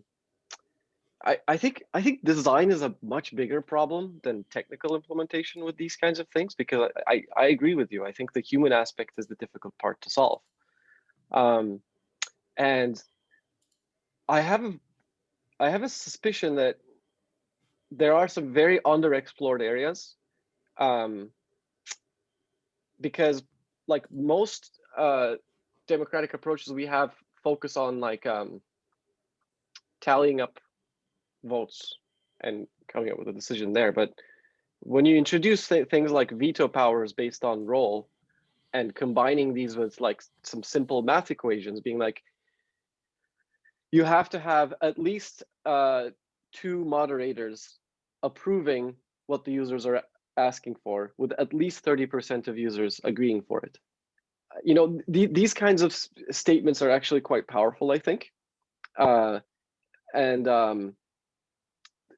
think design is a much bigger problem than technical implementation with these kinds of things, because I agree with you. I think the human aspect is the difficult part to solve. And I have a suspicion that there are some very underexplored areas, because like most democratic approaches we have focus on like tallying up votes and coming up with a decision there. But when you introduce things like veto powers based on roll, and combining these with like some simple math equations, being like, you have to have at least 2 moderators approving what the users are asking for, with at least 30% of users agreeing for it. These kinds of statements are actually quite powerful, I think. And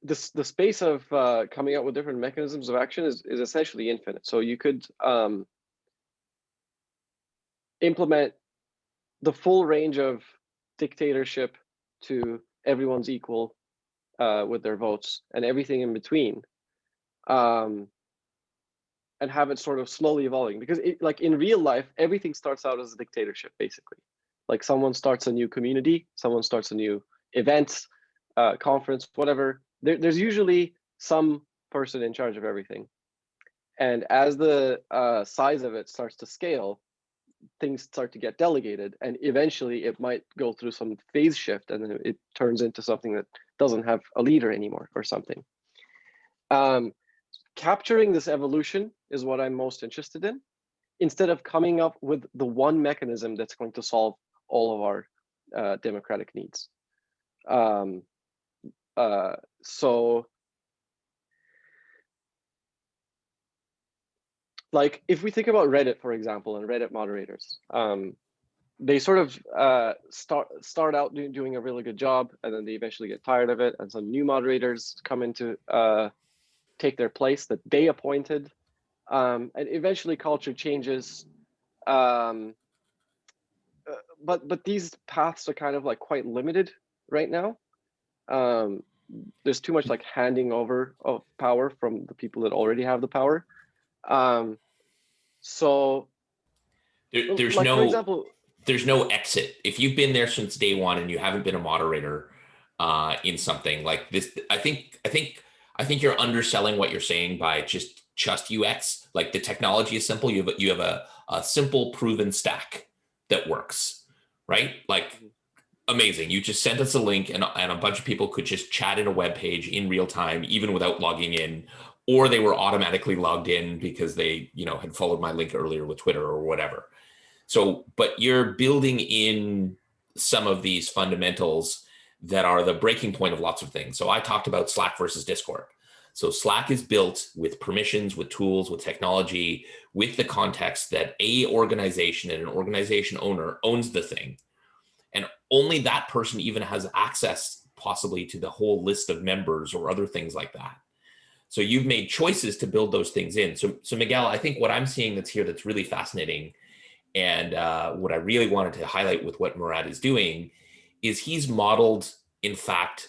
the space of coming up with different mechanisms of action is essentially infinite. So you could implement the full range of dictatorship to everyone's equal with their votes and everything in between, and have it sort of slowly evolving, because like in real life, everything starts out as a dictatorship, basically. Like someone starts a new community, someone starts a new event, conference, whatever. There's usually some person in charge of everything. And as the size of it starts to scale, things start to get delegated, and eventually it might go through some phase shift, and then it turns into something that doesn't have a leader anymore or something. Capturing this evolution is what I'm most interested in, instead of coming up with the one mechanism that's going to solve all of our democratic needs. So like if we think about Reddit, for example, and Reddit moderators, they sort of start out doing a really good job, and then they eventually get tired of it, and some new moderators come in to take their place that they appointed, and eventually culture changes. But these paths are kind of like quite limited right now. There's too much like handing over of power from the people that already have the power. So there's like, no, for example, there's no exit. If you've been there since day one and you haven't been a moderator, in something like this. I think you're underselling what you're saying by just UX. Like the technology is simple. You have a simple proven stack that works, right? Like amazing. You just sent us a link and a bunch of people could just chat in a web page in real time, even without logging in, or they were automatically logged in because they, had followed my link earlier with Twitter or whatever. So, but you're building in some of these fundamentals that are the breaking point of lots of things. So I talked about Slack versus Discord. So Slack is built with permissions, with tools, with technology, with the context that a organization and an organization owner owns the thing. And only that person even has access possibly to the whole list of members or other things like that. So you've made choices to build those things in. So Miguel, I think what I'm seeing that's here that's really fascinating, and what I really wanted to highlight with what Murat is doing is he's modeled, in fact,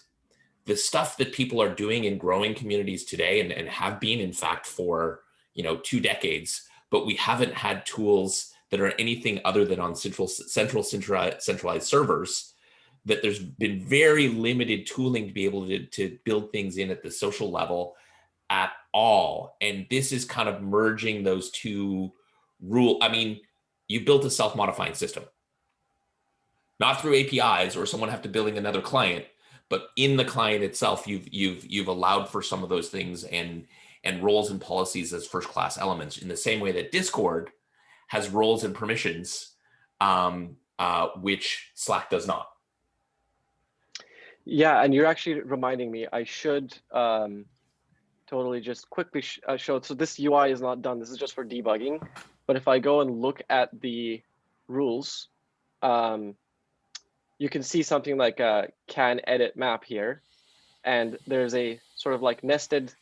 the stuff that people are doing in growing communities today and have been, in fact, for 2 decades, but we haven't had tools that are anything other than on centralized servers, that there's been very limited tooling to be able to build things in at the social level at all. And this is kind of merging those two you built a self-modifying system, not through APIs or someone have to building another client, but in the client itself, you've allowed for some of those things and roles and policies as first-class elements, in the same way that Discord has roles and permissions, which Slack does not. Yeah, and you're actually reminding me, I should totally just quickly show it. So this UI is not done. This is just for debugging. But if I go and look at the rules, you can see something like a can edit map here. And there's a sort of like nested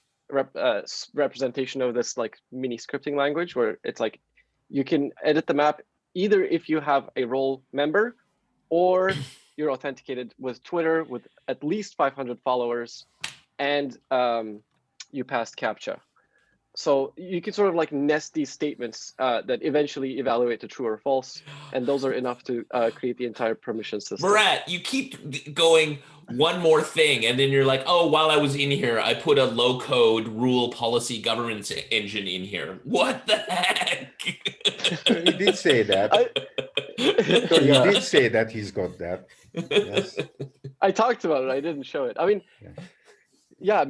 representation of this like mini scripting language where it's like you can edit the map either if you have a role member or you're authenticated with Twitter with at least 500 followers and you passed CAPTCHA. So you can sort of like nest these statements that eventually evaluate to true or false, and those are enough to create the entire permission system. Murat, you keep going one more thing, and then you're like, oh, while I was in here, I put a low-code rule policy governance engine in here. What the heck? He did say that. Victor, he did say that he's got that. Yes. I talked about it. I didn't show it. I mean, yeah,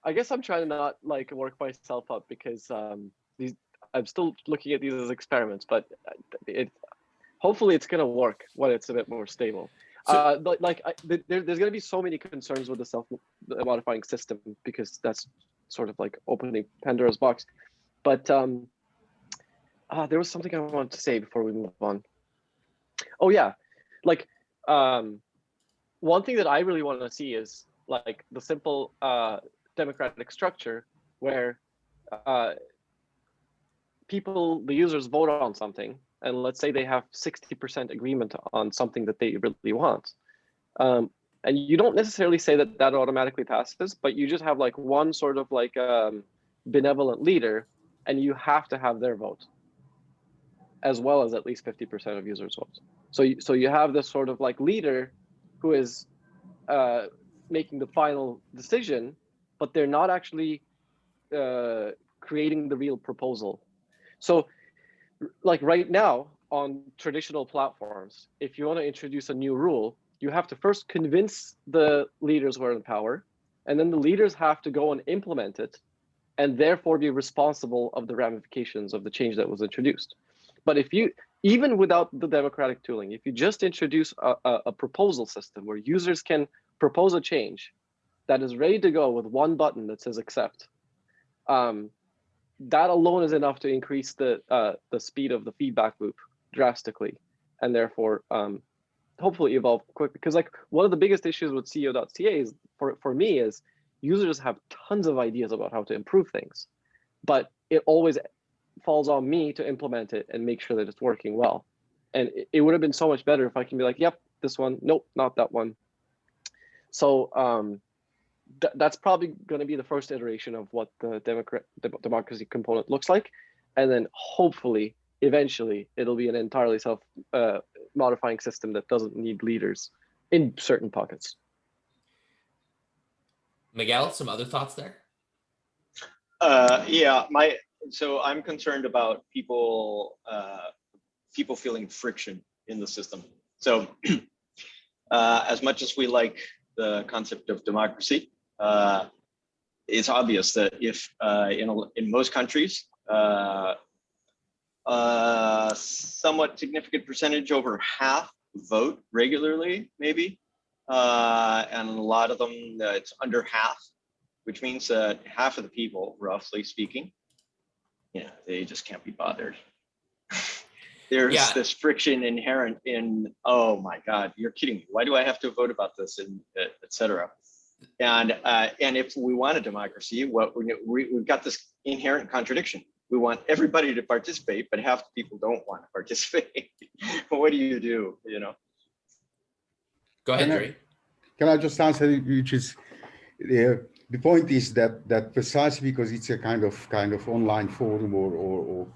I guess I'm trying to not like work myself up because I'm still looking at these as experiments, but hopefully it's gonna work when it's a bit more stable. So, there's gonna be so many concerns with the self-modifying system because that's sort of like opening Pandora's box. But there was something I wanted to say before we move on. Oh yeah, like one thing that I really want to see is like the simple democratic structure where the users vote on something, and let's say they have 60% agreement on something that they really want. And you don't necessarily say that that automatically passes, but you just have like one sort of like benevolent leader, and you have to have their vote, as well as at least 50% of users' votes. So you have this sort of like leader who is making the final decision, but they're not actually creating the real proposal. So like right now on traditional platforms, if you want to introduce a new rule, you have to first convince the leaders who are in power, and then the leaders have to go and implement it, and therefore be responsible of the ramifications of the change that was introduced. But if you, even without the democratic tooling, if you just introduce a proposal system where users can propose a change that is ready to go with one button that says accept, that alone is enough to increase the speed of the feedback loop drastically, and therefore hopefully evolve quick. Because like one of the biggest issues with CEO.ca is for me is users have tons of ideas about how to improve things, but it always falls on me to implement it and make sure that it's working well. And it would have been so much better if I can be like, yep, this one, nope, not that one. So that's probably going to be the first iteration of what the democracy component looks like. And then hopefully, eventually, it'll be an entirely self-modifying system that doesn't need leaders in certain pockets. Miguel, some other thoughts there? Yeah, so I'm concerned about people feeling friction in the system. So as much as we like the concept of democracy, it's obvious that if in most countries, somewhat significant percentage, over half, vote regularly, maybe, and a lot of them it's under half, which means that half of the people, roughly speaking, they just can't be bothered. There's this friction inherent in, oh my God, you're kidding me. Why do I have to vote about this, and et cetera. And if we want a democracy, we've got this inherent contradiction. We want everybody to participate, but half the people don't want to participate. What do you do? Go ahead, Jerry. Can I just answer? Which is the point is that precisely because it's a kind of online forum or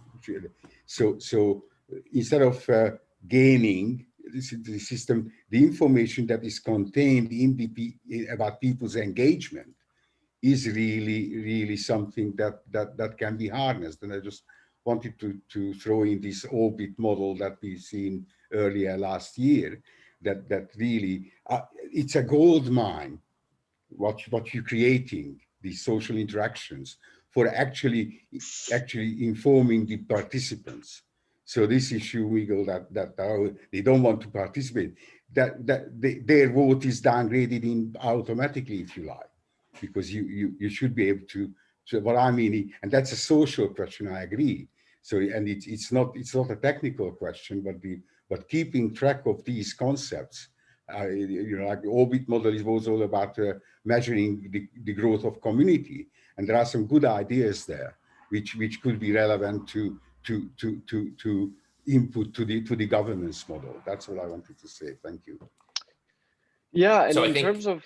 so instead of gaming the system, the information that is contained in about people's engagement is really something that can be harnessed. And I just wanted to throw in this orbit model that we've seen earlier last year, that really it's a gold mine what you're creating, these social interactions, for actually informing the participants. So this issue, Wiggle, that they don't want to participate, their vote is downgraded automatically, if you like, because you should be able to. So what I mean, and that's a social question, I agree. So and it's not a technical question, but keeping track of these concepts. Like the orbit model was all about measuring the growth of community, and there are some good ideas there, which could be relevant to input to the governance model. That's what I wanted to say. Thank you. Yeah, and so in terms of,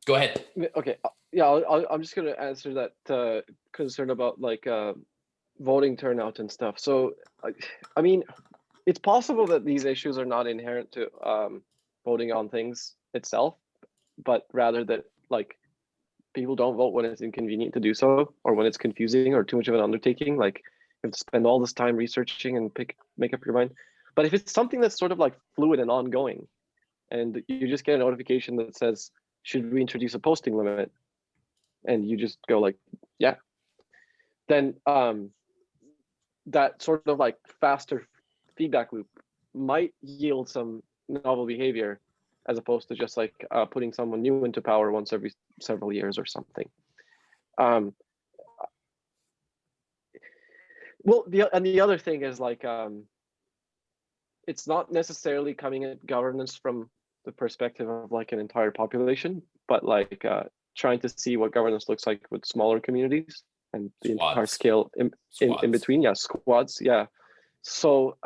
go ahead. Okay, yeah, I'm just going to answer that concern about like voting turnout and stuff. So, I mean, it's possible that these issues are not inherent to voting on things itself, but rather that like people don't vote when it's inconvenient to do so, or when it's confusing or too much of an undertaking. Like you have to spend all this time researching and make up your mind. But if it's something that's sort of like fluid and ongoing, and you just get a notification that says, should we introduce a posting limit? And you just go like, yeah. Then that sort of like faster feedback loop might yield some novel behavior, as opposed to just like putting someone new into power once every several years or something. Well, the other thing is like, it's not necessarily coming at governance from the perspective of like an entire population, but like trying to see what governance looks like with smaller communities and the entire scale in between. Yeah, squads. Yeah. So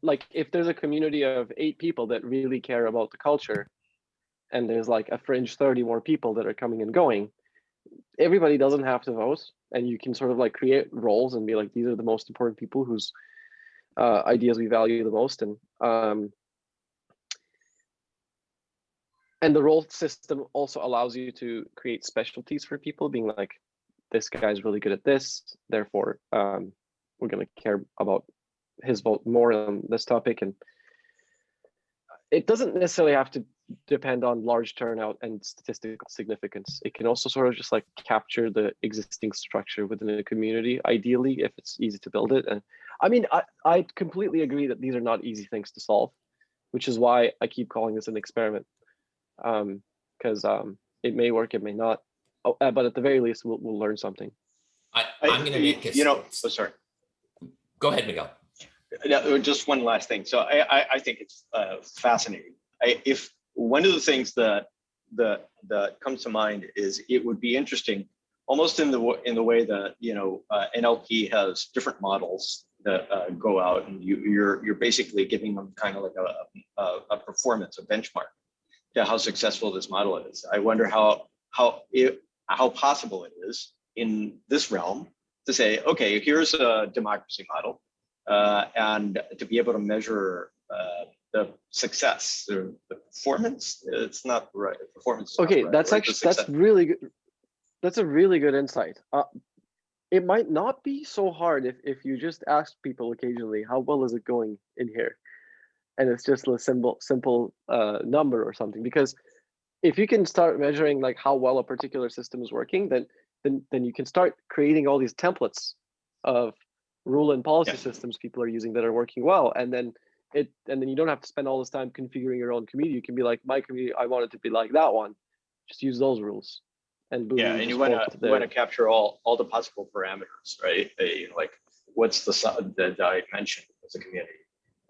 like if there's a community of 8 people that really care about the culture, and there's like a fringe 30 more people that are coming and going, everybody doesn't have to vote, and you can sort of like create roles and be like, these are the most important people whose ideas we value the most. And the role system also allows you to create specialties for people, being like, this guy's really good at this, therefore we're going to care about his vote more on this topic. And it doesn't necessarily have to depend on large turnout and statistical significance. It can also sort of just like capture the existing structure within a community, ideally, if it's easy to build it. And I mean, I completely agree that these are not easy things to solve, which is why I keep calling this an experiment, because it may work, it may not. But at the very least, we'll learn something. I'm going to make this. Oh, sorry. Go ahead, Miguel. Just one last thing. So I think it's fascinating. If one of the things that comes to mind is, it would be interesting, almost in the way that NLP has different models that go out, and you're basically giving them kind of like a performance, a benchmark to how successful this model is. I wonder how possible it is in this realm to say, okay, here's a democracy model. and to be able to measure the success, the performance. It's not right. Performance. Is Okay, not right, that's right? actually that's really good. That's a really good insight. It might not be so hard if you just ask people occasionally, how well is it going in here? And it's just a simple number or something. Because if you can start measuring like how well a particular system is working, then you can start creating all these templates of rule and policy systems people are using that are working well. And then you don't have to spend all this time configuring your own community. You can be like, my community, I want it to be like that one. Just use those rules. And boom, and you want to capture all the possible parameters, right? Like what's the dimension of the community?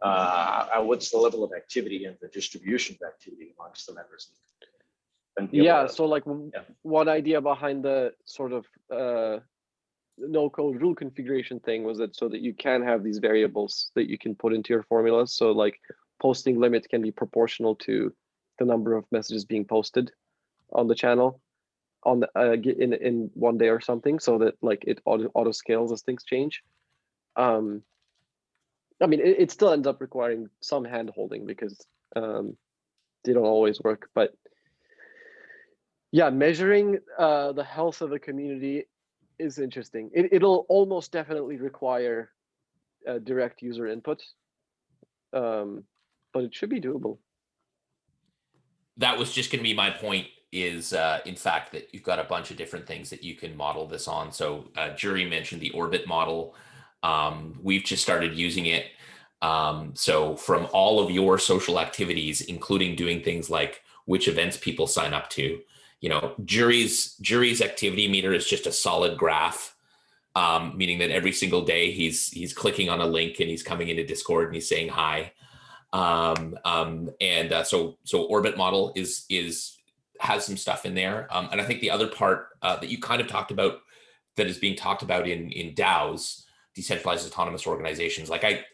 What's the level of activity and the distribution of activity amongst the members? So like one idea behind the sort of no code rule configuration thing was that so that you can have these variables that you can put into your formulas. So like posting limit can be proportional to the number of messages being posted on the channel on the in one day or something, so that like it auto scales as things change. I mean, it still ends up requiring some hand holding because they don't always work, but yeah, measuring the health of a community is interesting. It'll almost definitely require direct user input, but it should be doable. That was just going to be my point, is in fact that you've got a bunch of different things that you can model this on. So Jury mentioned the orbit model. We've just started using it. So from all of your social activities, including doing things like which events people sign up to, Jury's activity meter is just a solid graph, meaning that every single day he's clicking on a link and he's coming into Discord and he's saying hi. So orbit model has some stuff in there. And I think the other part that you kind of talked about that is being talked about in DAOs, decentralized autonomous organizations, like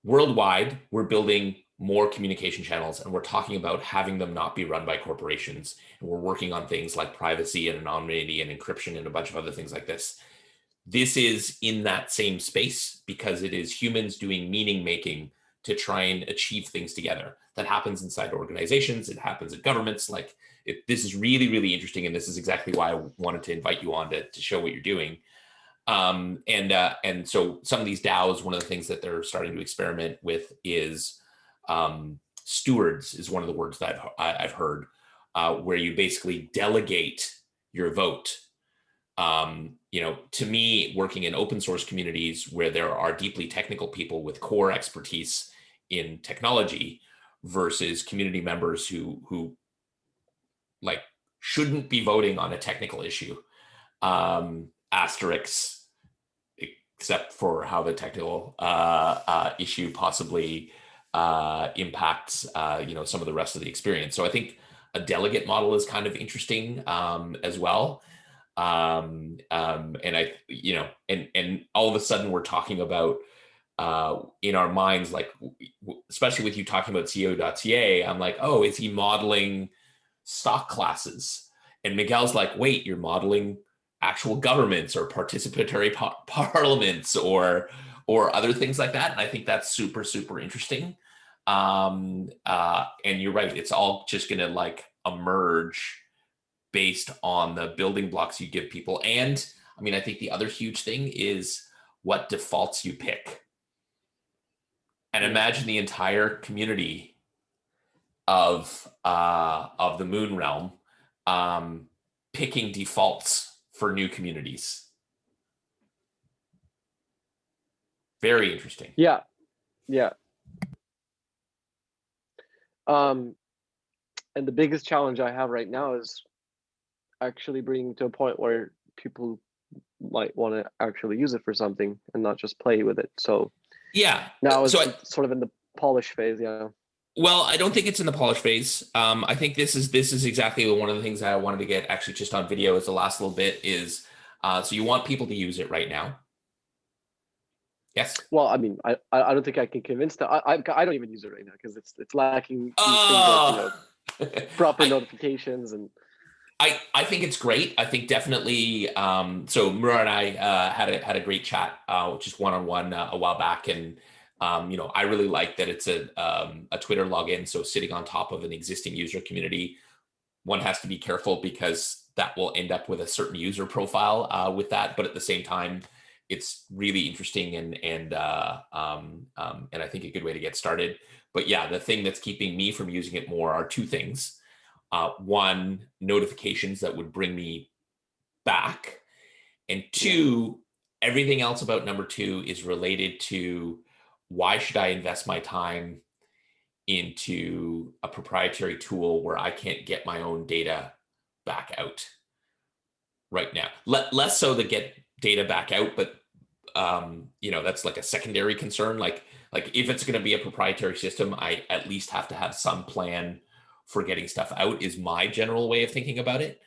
worldwide, we're building more communication channels, and we're talking about having them not be run by corporations. And we're working on things like privacy and anonymity and encryption and a bunch of other things like this. This is in that same space because it is humans doing meaning making to try and achieve things together. That happens inside organizations. It happens at governments. This is really, really interesting. And this is exactly why I wanted to invite you on to show what you're doing. And so some of these DAOs, one of the things that they're starting to experiment with is stewards is one of the words that I've heard, where you basically delegate your vote. To me, working in open source communities where there are deeply technical people with core expertise in technology versus community members who like shouldn't be voting on a technical issue, asterisks, except for how the technical issue possibly impacts some of the rest of the experience. So I think a delegate model is kind of interesting as well. And I, and all of a sudden we're talking about in our minds, like, especially with you talking about co.ca, I'm like, oh, is he modeling stock classes? And Miguel's like, wait, you're modeling actual governments or participatory parliaments or other things like that. And I think that's super, super interesting. And you're right, it's all just going to like emerge based on the building blocks you give people. And I mean, I think the other huge thing is what defaults you pick. And imagine the entire community of the Moon Realm picking defaults for new communities. Very interesting. Yeah. And the biggest challenge I have right now is actually bringing to a point where people might want to actually use it for something and not just play with it. So yeah, now it's sort of in the polish phase. Yeah. Well, I don't think it's in the polish phase. I think this is exactly one of the things that I wanted to get actually just on video as the last little bit is, so you want people to use it right now. Yes. Well, I mean, I don't think I can convince them. I don't even use it right now because it's lacking these things like, proper notifications and. I think it's great. I think definitely. So Murat and I had a great chat, just one-on-one a while back, and I really like that it's a Twitter login. So sitting on top of an existing user community, one has to be careful because that will end up with a certain user profile with that. But at the same time, it's really interesting and I think a good way to get started. But yeah, the thing that's keeping me from using it more are two things. One, notifications that would bring me back, and Yeah. two, everything else about number two is related to why should I invest my time into a proprietary tool where I can't get my own data back out right now. Less so to get data back out, but that's like a secondary concern. Like if it's going to be a proprietary system, I at least have to have some plan for getting stuff out. Is my general way of thinking about it.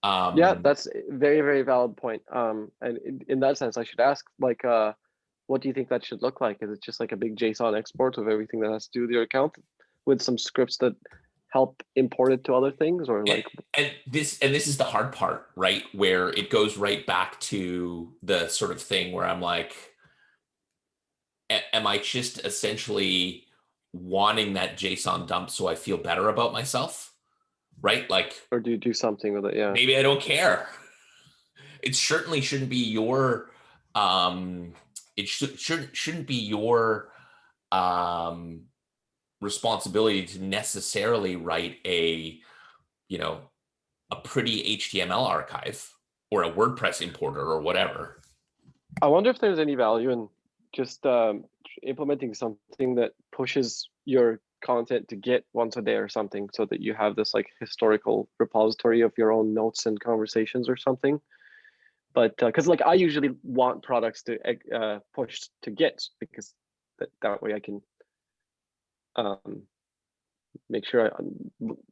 Yeah, Um, that's a very, very valid point. And in that sense, I should ask, like, what do you think that should look like? Is it just like a big JSON export of everything that has to do with your account with some scripts that help import it to other things, or like? and this is the hard part, right? Where it goes right back to the sort of thing where I'm like, am I just essentially wanting that JSON dump so I feel better about myself, right? Like Or do you do something with it? Yeah. maybe I don't care. It certainly shouldn't be your shouldn't be your um responsibility to necessarily write you know a pretty HTML archive or a WordPress importer or whatever. I wonder if there's any value in just implementing something that pushes your content to Git once a day or something, so that you have this like historical repository of your own notes and conversations or something. But because like I usually want products to push to Git, because that way I can um, make sure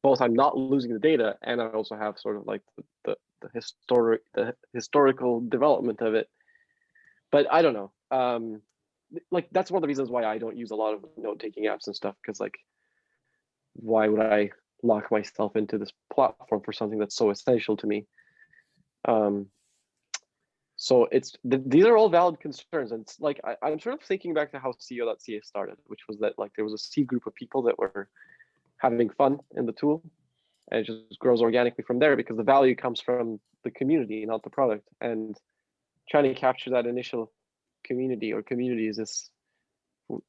both I'm not losing the data, and I also have sort of like the historical development of it. But I don't know. Like that's one of the reasons why I don't use a lot of note-taking apps and stuff, because like, why would I lock myself into this platform for something that's so essential to me? So these are all valid concerns, and it's like I'm sort of thinking back to how CEO.ca started, which was that like there was a C group of people that were having fun in the tool, and it just grows organically from there because the value comes from the community, not the product. And trying to capture that initial community or communities is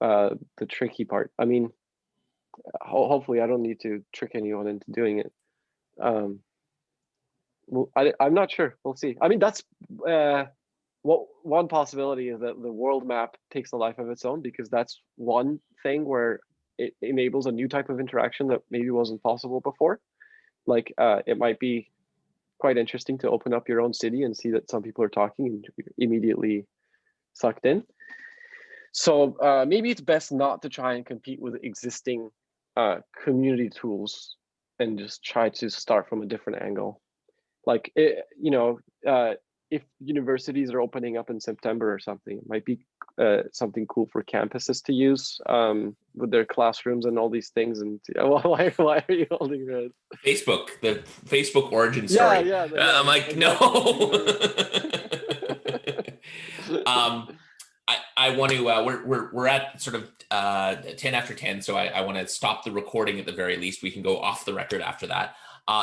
the tricky part. I mean, hopefully I don't need to trick anyone into doing it. Well, I'm not sure. We'll see. I mean, that's one possibility is that the world map takes a life of its own, because that's one thing where it enables a new type of interaction that maybe wasn't possible before. Like it might be quite interesting to open up your own city and see that some people are talking and immediately sucked in. So maybe it's best not to try and compete with existing community tools and just try to start from a different angle. Like, if universities are opening up in September or something, it might be something cool for campuses to use with their classrooms and all these things. And why are you holding your head? The Facebook origin Yeah, story. yeah, yeah, I'm like, no. um, I want to. We're at sort of 10 after 10, so I want to stop the recording at the very least. We can go off the record after that.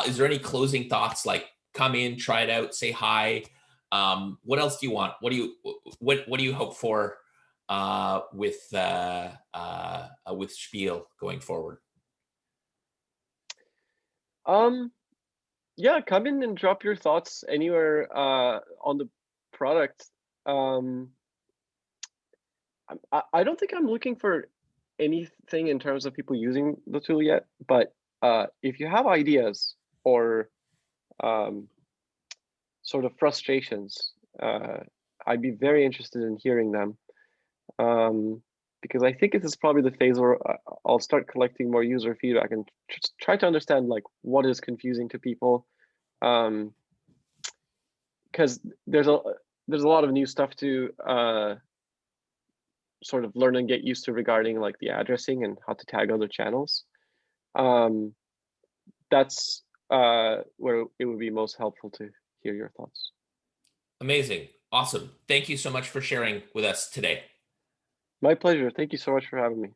Is there any closing thoughts? Like, come in, try it out, say hi. What else do you want? What do you hope for with Spiel going forward? Yeah, come in and drop your thoughts anywhere on the product. I don't think I'm looking for anything in terms of people using the tool yet, but if you have ideas or sort of frustrations, I'd be very interested in hearing them, because I think this is probably the phase where I'll start collecting more user feedback and try to understand like what is confusing to people, because there's a lot of new stuff to sort of learn and get used to regarding like the addressing and how to tag other channels. That's where it would be most helpful to hear your thoughts. Amazing. Awesome. Thank you so much for sharing with us today. My pleasure. Thank you so much for having me.